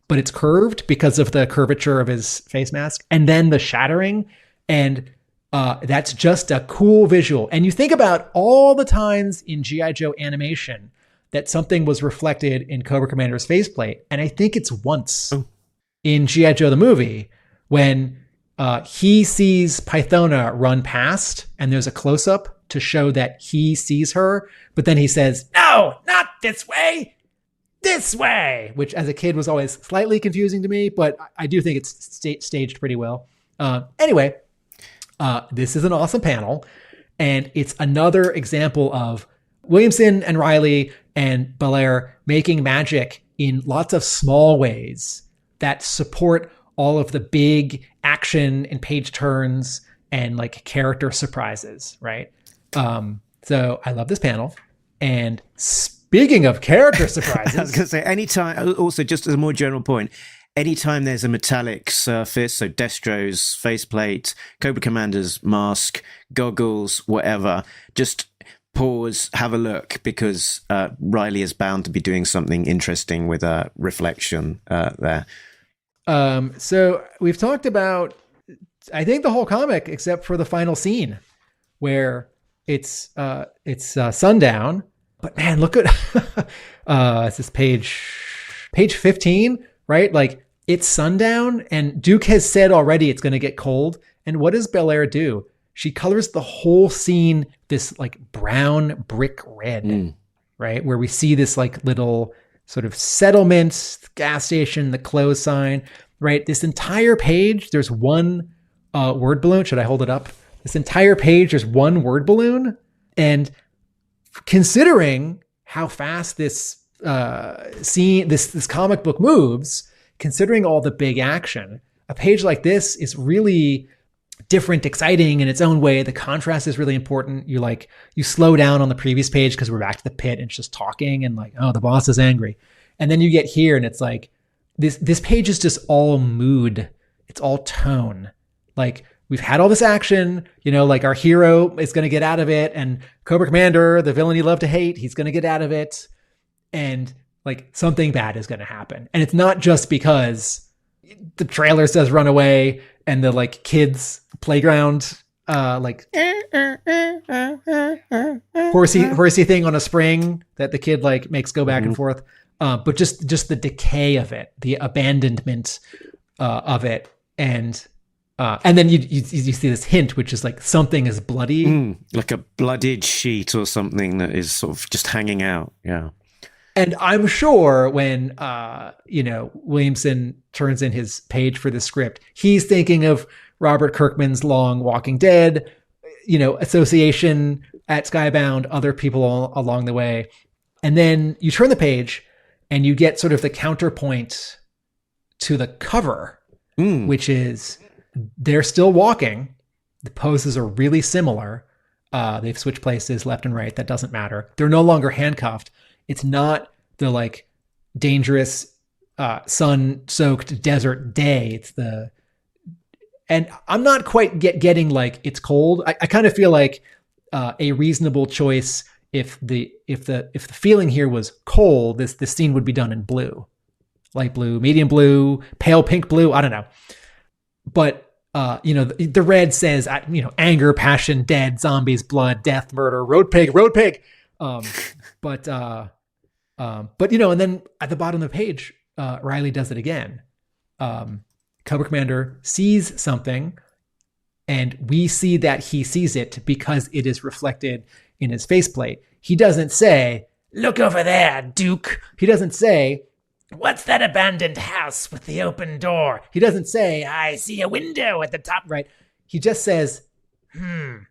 but it's curved because of the curvature of his face mask. And then the shattering. And that's just a cool visual. And you think about all the times in G.I. Joe animation that something was reflected in Cobra Commander's faceplate. And I think it's once in G.I. Joe the movie when he sees Pythona run past and there's a close-up to show that he sees her. But then he says, no, not this way, this way, which as a kid was always slightly confusing to me, but I do think it's staged pretty well. Anyway, this is an awesome panel. And it's another example of Williamson and Reilly and Bellaire making magic in lots of small ways that support all of the big action and page turns and like character surprises, right? So I love this panel. And speaking of character surprises, I was going to say, anytime, also just as a more general point, anytime there's a metallic surface, so Destro's faceplate, Cobra Commander's mask, goggles, whatever, just pause, have a look, because Reilly is bound to be doing something interesting with a reflection there. So we've talked about, I think, the whole comic except for the final scene where it's sundown. But man, look at it's this page 15, right? Like it's sundown, and Duke has said already it's going to get cold. And what does Bellaire do? She colors the whole scene this like brown brick red, right? Where we see this like little sort of settlement, gas station, the close sign, right? This entire page, there's one word balloon. Should I hold it up? This entire page, there's one word balloon. And considering how fast this scene, this comic book moves, considering all the big action, a page like this is really different, exciting in its own way. The contrast is really important. You slow down on the previous page because we're back to the pit and it's just talking and like, oh, the boss is angry. And then you get here and it's like, this page is just all mood. It's all tone. Like we've had all this action, like our hero is going to get out of it, and Cobra Commander, the villain you love to hate, he's going to get out of it. And like something bad is going to happen. And it's not just because the trailer says run away and the like kids playground, like horsey thing on a spring that the kid like makes go back and forth. But just the decay of it, the abandonment of it. And then you see this hint, which is like something is bloody. Like a blooded sheet or something that is sort of just hanging out. Yeah. And I'm sure when, Williamson turns in his page for the script, he's thinking of Robert Kirkman's long Walking Dead, association at Skybound, other people along the way. And then you turn the page and you get sort of the counterpoint to the cover, which is they're still walking. The poses are really similar. They've switched places left and right. That doesn't matter. They're no longer handcuffed. It's not the like dangerous sun-soaked desert day. And I'm not quite getting like it's cold. I kind of feel like a reasonable choice if the feeling here was cold, this scene would be done in blue, light blue, medium blue, pale pink blue. I don't know, but the red says anger, passion, dead, zombies, blood, death, murder, road pig. But and then at the bottom of the page, Reilly does it again. Cobra Commander sees something, and we see that he sees it because it is reflected in his faceplate. He doesn't say, "Look over there, Duke." He doesn't say, "What's that abandoned house with the open door?" He doesn't say, "I see a window at the top right." He just says, And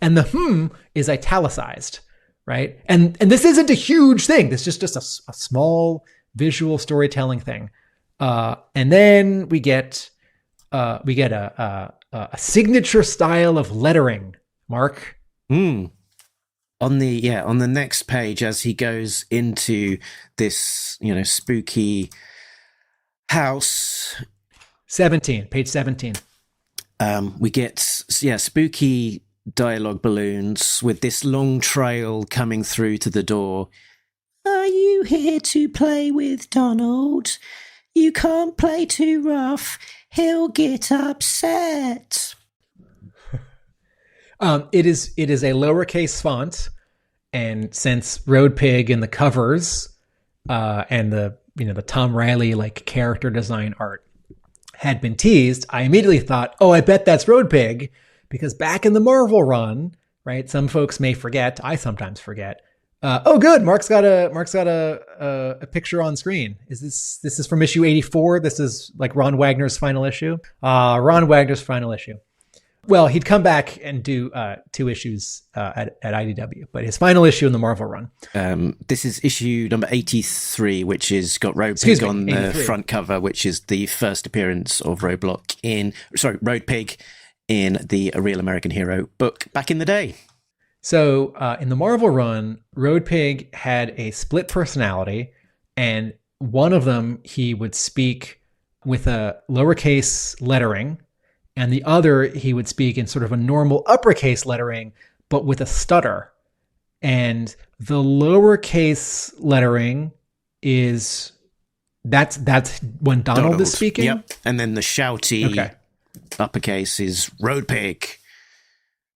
the is italicized. Right. And this isn't a huge thing. This is just a small visual storytelling thing. And then we get a signature style of lettering, Mark. On the next page, as he goes into this, spooky house. Page 17. We get, spooky dialogue balloons with this long trail coming through to the door. Are you here to play with Donald? You can't play too rough. He'll get upset. It is a lowercase font, And since Road Pig in the covers and the Tom Reilly like character design art had been teased, I immediately thought, oh, I bet that's Road Pig, because back in the Marvel run, right? Some folks may forget. I sometimes forget. Oh, good. Mark's got a picture on screen. This is from issue 84? This is like Ron Wagner's final issue. Ron Wagner's final issue. Well, he'd come back and do 2 issues at IDW, but his final issue in the Marvel run. This is issue number 83, which is got Road Pig on the 83. front cover, which is the first appearance of Road Pig in the A Real American Hero book back in the day. So in the Marvel run, Road Pig had a split personality, and one of them he would speak with a lowercase lettering, and the other he would speak in sort of a normal uppercase lettering, but with a stutter. And the lowercase lettering that's when Donald is speaking. Yep. And then the shouty uppercase is Road Pig.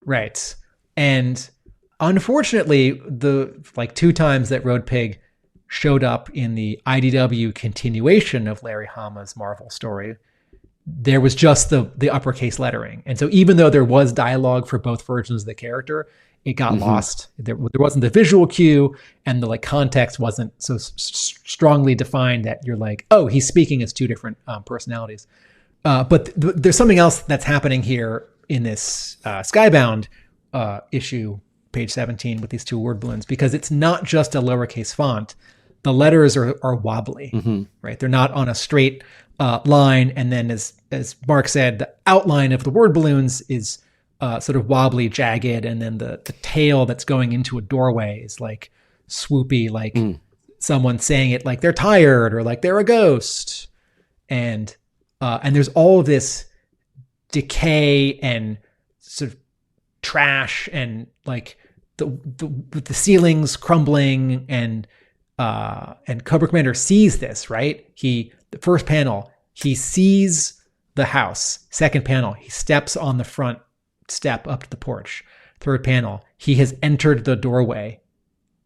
Right. And unfortunately, the 2 times that Road Pig showed up in the IDW continuation of Larry Hama's Marvel story, there was just the uppercase lettering. And so even though there was dialogue for both versions of the character, it got lost. There wasn't the visual cue, and the context wasn't so strongly defined that you're like, oh, he's speaking as 2 different personalities. But there's something else that's happening here in this Skybound issue, page 17, with these 2 word balloons, because it's not just a lowercase font. The letters are wobbly, right? They're not on a straight line. And then as Mark said, the outline of the word balloons is sort of wobbly, jagged. And then the tail that's going into a doorway is like swoopy, like someone saying it like they're tired or like they're a ghost. And there's all of this decay and sort of trash and like the ceilings crumbling, and Cobra Commander sees this, right? The first panel, he sees the house. Second panel, he steps on the front step up to the porch. Third panel, he has entered the doorway.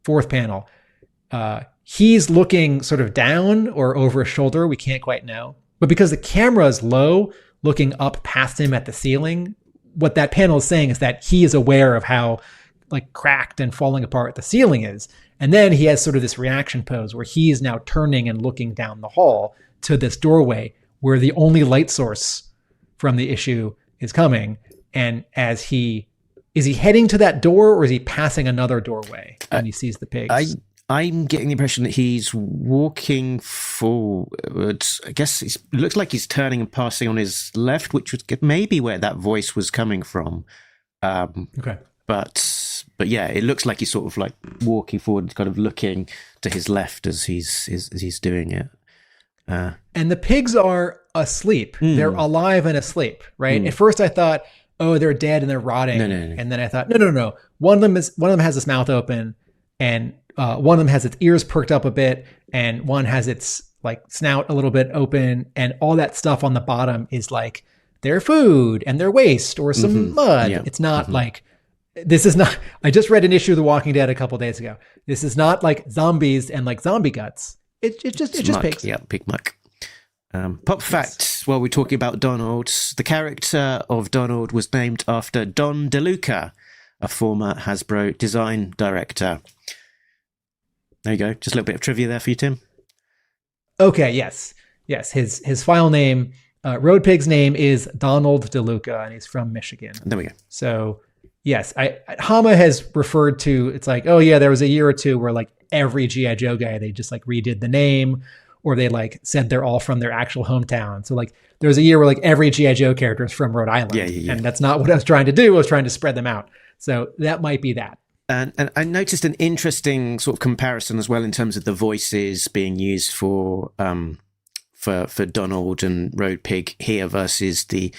Fourth panel, he's looking sort of down or over his shoulder. We can't quite know. But because the camera is low, looking up past him at the ceiling, what that panel is saying is that he is aware of how like cracked and falling apart the ceiling is. And then he has sort of this reaction pose where he is now turning and looking down the hall to this doorway where the only light source from the issue is coming. And is he heading to that door, or is he passing another doorway when he sees the pigs? I'm getting the impression that he's walking forward. I guess it looks like he's turning and passing on his left, which was maybe where that voice was coming from. Okay. But yeah, it looks like he's sort of like walking forward, kind of looking to his left as he's doing it. And the pigs are asleep. They're alive and asleep, right? At first I thought, oh, they're dead and they're rotting. No. And then I thought, no. One of them has its mouth open, and one of them has its ears perked up a bit, and one has its like snout a little bit open, and all that stuff on the bottom is like their food and their waste or some mud. Yeah. It's not like, this is not, I just read an issue of The Walking Dead a couple days ago. This is not like zombies and like zombie guts. It's just muck. pigs. Yeah, pig muck. Pop fact, while we're talking about Donald, the character of Donald was named after Don DeLuca, a former Hasbro design director. There you go. Just a little bit of trivia there for you, Tim. Okay, yes. His file name, Road Pig's name is Donald DeLuca, and he's from Michigan. There we go. So, yes, Hama has referred to, it's like, oh yeah, there was a year or two where like every G.I. Joe guy, they just like redid the name, or they like said they're all from their actual hometown. So like there was a year where like every G.I. Joe character is from Rhode Island. Yeah. And that's not what I was trying to do. I was trying to spread them out. So that might be that. And I noticed an interesting sort of comparison as well in terms of the voices being used for Donald and Road Pig here versus the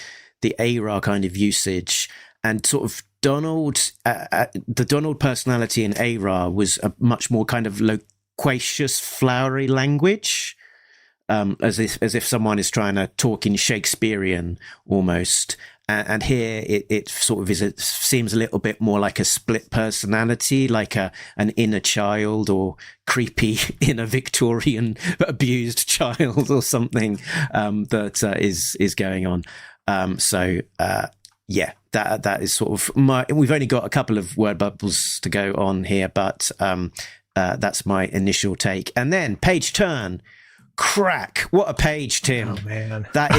ARA kind of usage, and sort of Donald, the Donald personality in ARA was a much more kind of loquacious, flowery language, as if someone is trying to talk in Shakespearean almost. And here it sort of it seems a little bit more like a split personality, like an inner child or creepy inner Victorian abused child or something that is going on. Yeah, that is sort of we've only got a couple of word bubbles to go on here, but that's my initial take. And then page turn. Crack! What a page, Tim! Oh man, that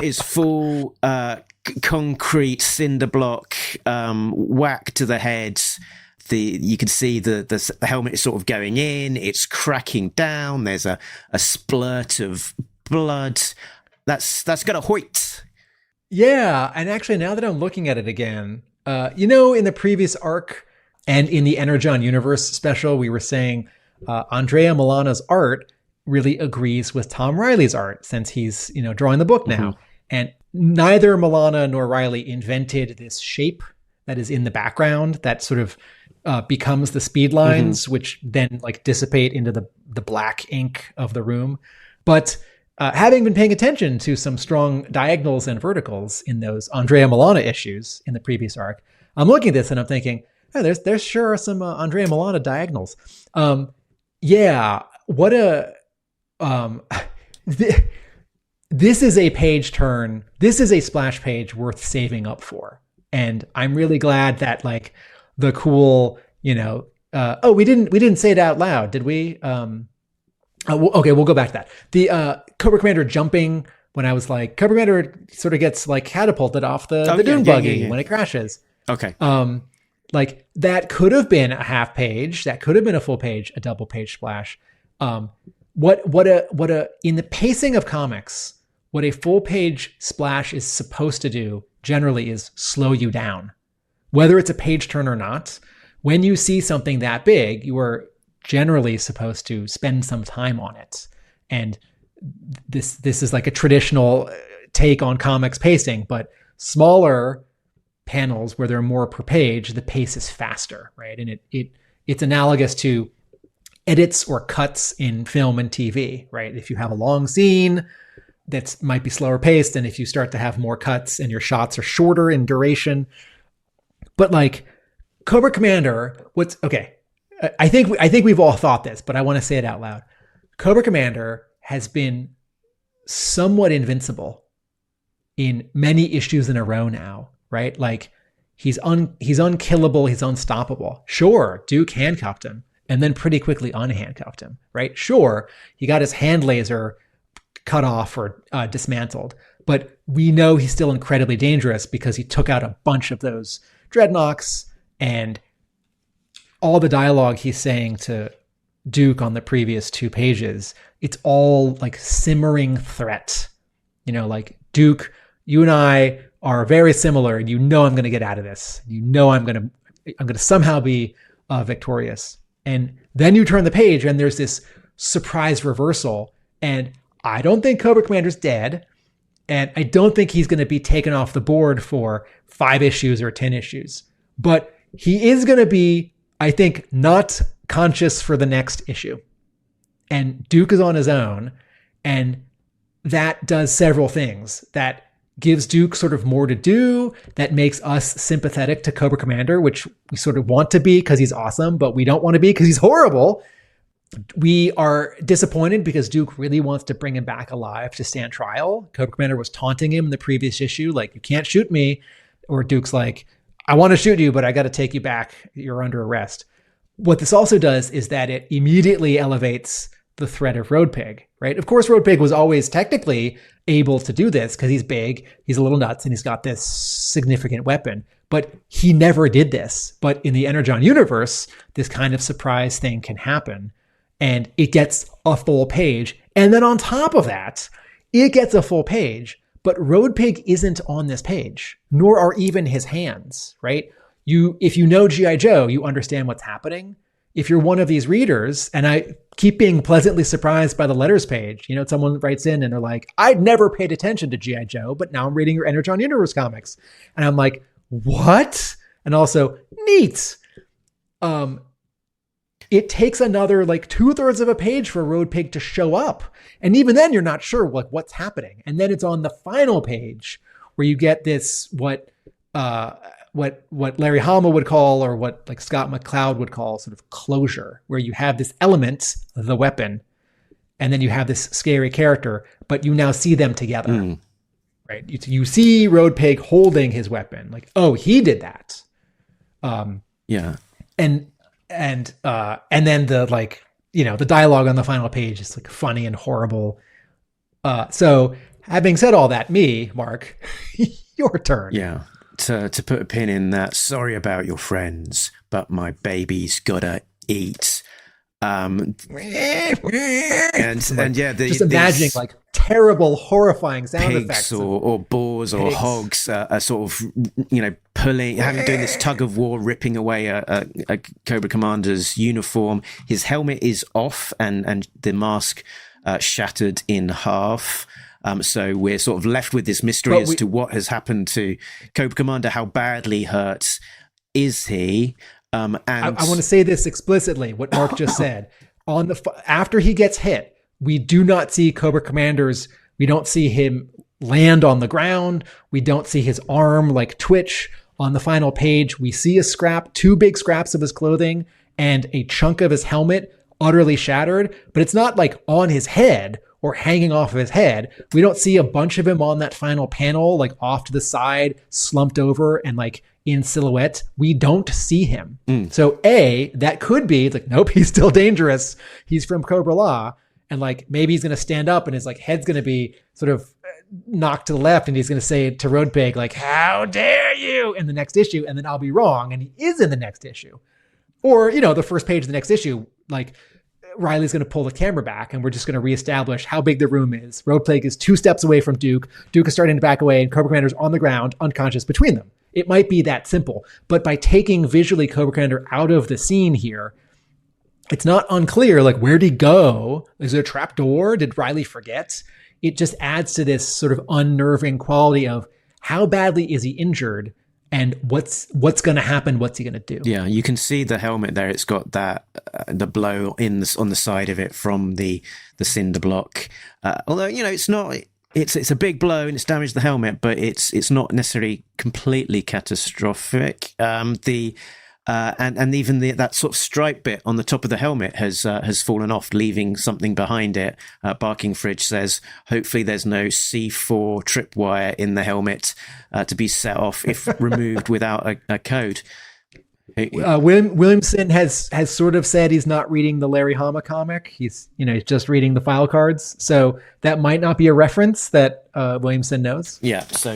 is full concrete cinder block whack to the head. You can see the helmet is sort of going in. It's cracking down. There's a splurt of blood. That's got a hoit. Yeah, and actually, now that I'm looking at it again, in the previous arc and in the Energon Universe special, we were saying Andrea Milana's art really agrees with Tom Reilly's art since he's, drawing the book now. Mm-hmm. And neither Milana nor Reilly invented this shape that is in the background that sort of becomes the speed lines, which then dissipate into the black ink of the room. But having been paying attention to some strong diagonals and verticals in those Andrea Milana issues in the previous arc, I'm looking at this and I'm thinking, oh, there's sure are some Andrea Milana diagonals. What a... this is a page turn. This is a splash page worth saving up for. And I'm really glad that the cool, we didn't say it out loud, did we? Okay, we'll go back to that. The Cobra Commander jumping when I was Cobra Commander sort of gets catapulted off the dune buggy when it crashes. Okay. That could have been a half page. That could have been a full page, a double page splash. What a in the pacing of comics, what a full page splash is supposed to do generally is slow you down. Whether it's a page turn or not, when you see something that big, you are generally supposed to spend some time on it. And this is like a traditional take on comics pacing, but smaller panels where there are more per page, the pace is faster, right? And it's analogous to edits or cuts in film and TV, right? If you have a long scene, that might be slower paced, and if you start to have more cuts and your shots are shorter in duration. But Cobra Commander, I think we've all thought this, but I want to say it out loud. Cobra Commander has been somewhat invincible in many issues in a row now, right? He's unkillable, he's unstoppable. Sure, Duke handcuffed him and then pretty quickly unhandcuffed him, right? Sure, he got his hand laser cut off or dismantled, but we know he's still incredibly dangerous because he took out a bunch of those Dreadnoks, and all the dialogue he's saying to Duke on the previous 2 pages, it's all simmering threat. Duke, you and I are very similar, and I'm going to get out of this. I'm going to somehow be victorious. And then you turn the page and there's this surprise reversal, and I don't think Cobra Commander's dead, and I don't think he's going to be taken off the board for 5 issues or 10 issues, but he is going to be, I think, not conscious for the next issue. And Duke is on his own, and that does several things. That gives Duke sort of more to do, that makes us sympathetic to Cobra Commander, which we sort of want to be because he's awesome, but we don't want to be because he's horrible. We are disappointed because Duke really wants to bring him back alive to stand trial. Cobra Commander was taunting him in the previous issue, you can't shoot me. Or Duke's I want to shoot you, but I got to take you back. You're under arrest. What this also does is that it immediately elevates the threat of Road Pig, right? Of course, Road Pig was always technically able to do this because he's big, he's a little nuts, and he's got this significant weapon, but he never did this. But in the Energon universe, this kind of surprise thing can happen, and it gets a full page. And then on top of that, it gets a full page, but Road Pig isn't on this page, nor are even his hands, right? If you know G.I. Joe, you understand what's happening. If you're one of these readers, and I keep being pleasantly surprised by the letters page, someone writes in and they're like, I'd never paid attention to G.I. Joe, but now I'm reading your Energon Universe comics. And I'm like, what? And also, neat. It takes another 2/3 of a page for Road Pig to show up. And even then you're not sure what's happening. And then it's on the final page where you get this what Larry Hama would call, or what like Scott McCloud would call, sort of closure, where you have this element, the weapon, and then you have this scary character, but you now see them together, right? You see Road Pig holding his weapon, like, oh, he did that. Yeah. And then the, like, you know, the dialogue on the final page is like funny and horrible. So having said all that, Mark, your turn. Yeah. To put a pin in that, sorry about your friends, but my baby's gotta eat. And yeah, just imagining like terrible, horrifying sound pigs effects, or boars or hogs are sort of, you know, doing this tug of war, ripping away a Cobra Commander's uniform. His helmet is off and the mask shattered in half. So we're sort of left with this mystery as to what has happened to Cobra Commander. How badly hurt is he? And I want to say this explicitly, what Mark just said. After he gets hit, we do not see Cobra Commander's, we don't see him land on the ground. We don't see his arm like twitch. On the final page, we see a scrap, 2 big scraps of his clothing and a chunk of his helmet utterly shattered, but it's not like on his head or hanging off of his head. We don't see a bunch of him on that final panel, like off to the side, slumped over and like in silhouette. We don't see him. So that could be like, nope, he's still dangerous. He's from Cobra Law. And like, maybe he's going to stand up and his like head's going to be sort of knocked to the left. And he's going to say to Road Pig, like, how dare you, in the next issue. And then I'll be wrong. And he is in the next issue. Or, you know, the first page of the next issue, like, Riley's going to pull the camera back and we're just going to reestablish how big the room is. Road Pig is 2 steps away from Duke. Duke is starting to back away and Cobra Commander's on the ground, unconscious between them. It might be that simple, but by taking visually Cobra Commander out of the scene here, it's not unclear, like, where'd he go? Is there a trap door? Did Riley forget? It just adds to this sort of unnerving quality of how badly is he injured? And what's going to happen? What's he going to do? Yeah, you can see the helmet there. It's got that the blow on the side of it from the cinder block. Although, you know, it's not. It's a big blow and it's damaged the helmet, but it's not necessarily completely catastrophic. And even that sort of stripe bit on the top of the helmet has fallen off, leaving something behind it. Barking Fridge says, hopefully there's no C4 tripwire in the helmet to be set off if removed without a code. Williamson has sort of said he's not reading the Larry Hama comic. He's just reading the file cards. So that might not be a reference that Williamson knows. Yeah. So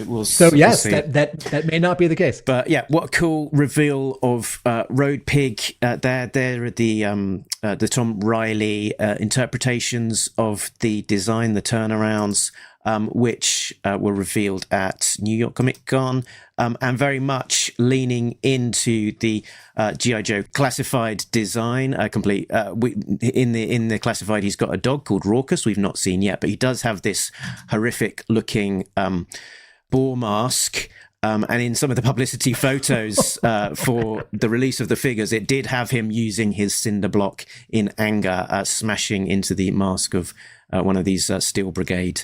yes, see. that may not be the case. But yeah, what a cool reveal of Road Pig. There are the Tom Reilly interpretations of the design, the turnarounds, which were revealed at New York Comic Con, and very much leaning into the G.I. Joe classified design. In the classified, he's got a dog called Raucous, we've not seen yet, but he does have this horrific looking boar mask. And in some of the publicity photos for the release of the figures, it did have him using his cinder block in anger, smashing into the mask of one of these Steel Brigade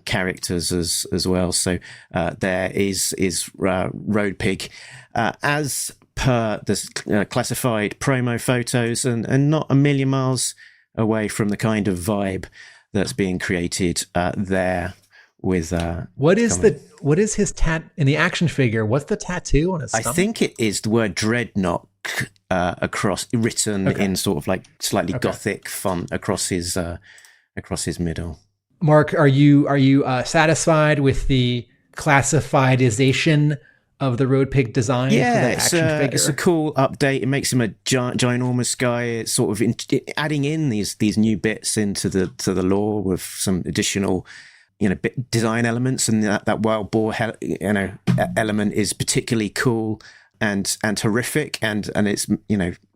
characters as well. So there is Road Pig as per the classified promo photos, and not a million miles away from the kind of vibe that's being created there. With what is his tat in the action figure? What's the tattoo on his stomach? I think it is the word Dreadnok written in sort of like slightly gothic font across his middle. Mark, are you satisfied with the classifiedization of the Road Pig design? Yeah, for that action figure? It's a cool update. It makes him a ginormous guy. It's sort of adding in these new bits into the lore with some additional design elements, and that wild boar element is particularly cool and horrific, and it's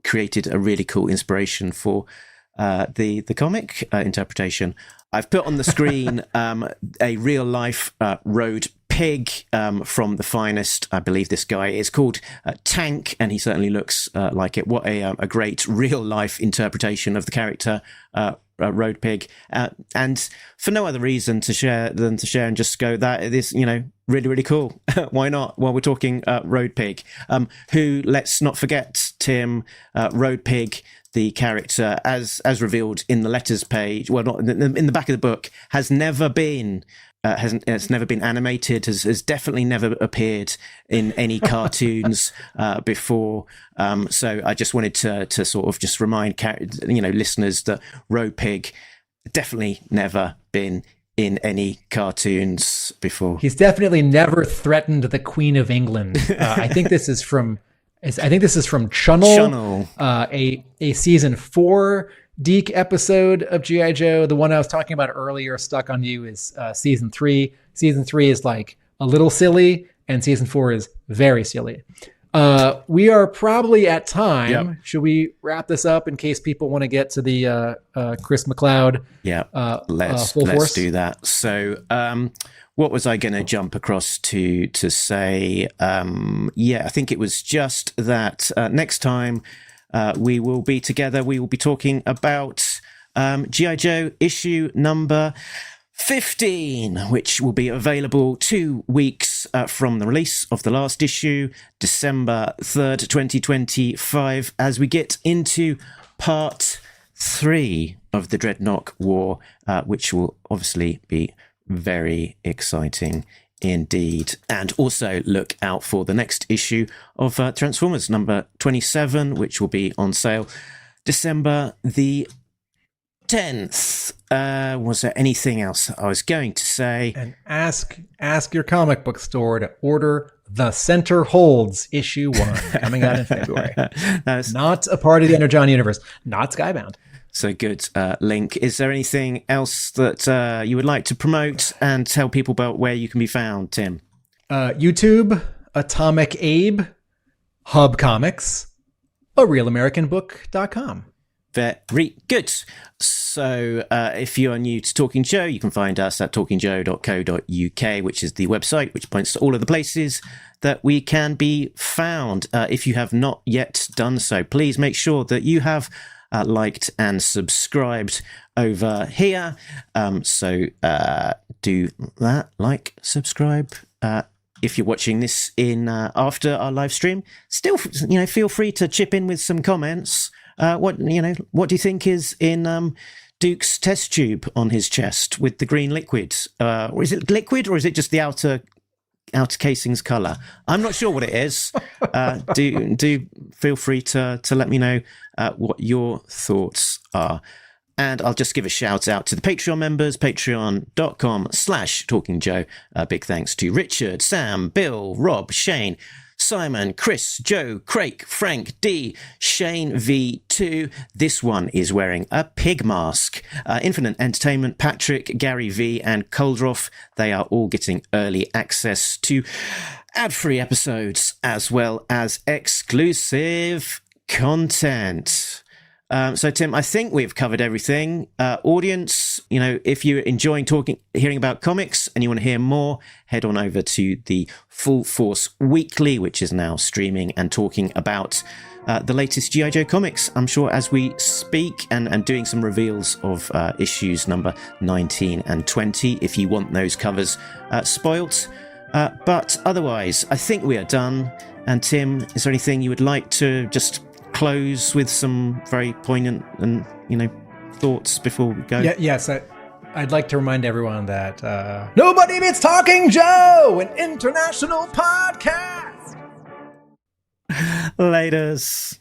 created a really cool inspiration for the comic interpretation. I've put on the screen a real life Road pig from the finest. I believe this guy is called Tank, and he certainly looks like it. What a great real life interpretation of the character Road Pig, and for no other reason to share and just go, that it is, really, really cool. Why not? While we're talking Road Pig, who, let's not forget, Tim, Road Pig, the character, as revealed in the letters page, well, not in the back of the book, has never been it's never been animated, has definitely never appeared in any cartoons before. So I just wanted to sort of just remind listeners that Road Pig definitely never been in any cartoons before. He's definitely never threatened the Queen of England. I think this is from Chunnel. A season 4 Deke episode of G.I. Joe. The one I was talking about earlier, Stuck on You, is season 3. Season 3 is like a little silly, and season 4 is very silly. We are probably at time. Yep. Should we wrap this up in case people want to get to the Chris McLeod? Yeah, let's do that. So, what was I going to jump across to say? I think it was just that next time we will be together. We will be talking about G.I. Joe issue number 15, which will be available 2 weeks from the release of the last issue, December 3rd, 2025, as we get into part 3 of the Dreadnok War, which will obviously be very exciting indeed. And also look out for the next issue of Transformers number 27, which will be on sale December the 10th. Was there anything else I was going to say? And ask your comic book store to order The Center Holds issue 1, coming out in February. That's not a part of the Energon Universe, not Skybound. So good link. Is there anything else that you would like to promote and tell people about where you can be found, Tim? YouTube, Atomic Abe, Hub Comics, arealamericanbook.com. Very good. So if you are new to Talking Joe, you can find us at talkingjoe.co.uk, which is the website which points to all of the places that we can be found. If you have not yet done so, please make sure that you have liked and subscribed over here. So do that, like, subscribe. If you're watching this in after our live stream, still, feel free to chip in with some comments. What do you think is in Duke's test tube on his chest with the green liquid? Or is it liquid, or is it just the outer casing's color? I'm not sure what it is. Do feel free to let me know what your thoughts are. And I'll just give a shout out to the Patreon members, patreon.com/talkingjoe. Big thanks to Richard, Sam, Bill, Rob, Shane, Simon, Chris, Joe, Craig, Frank, D, Shane V2. This one is wearing a pig mask. Infinite Entertainment, Patrick, Gary V, and Coldroff. They are all getting early access to ad-free episodes as well as exclusive content. So, Tim, I think we've covered everything. Audience, if you're enjoying hearing about comics and you want to hear more, head on over to the Full Force Weekly, which is now streaming and talking about the latest G.I. Joe comics, I'm sure, as we speak, and doing some reveals of issues number 19 and 20, if you want those covers spoilt. But otherwise, I think we are done. And, Tim, is there anything you would like to just close with some very poignant and thoughts before we go? Yes, I'd like to remind everyone that nobody beats Talking Joe, an international podcast. Laters.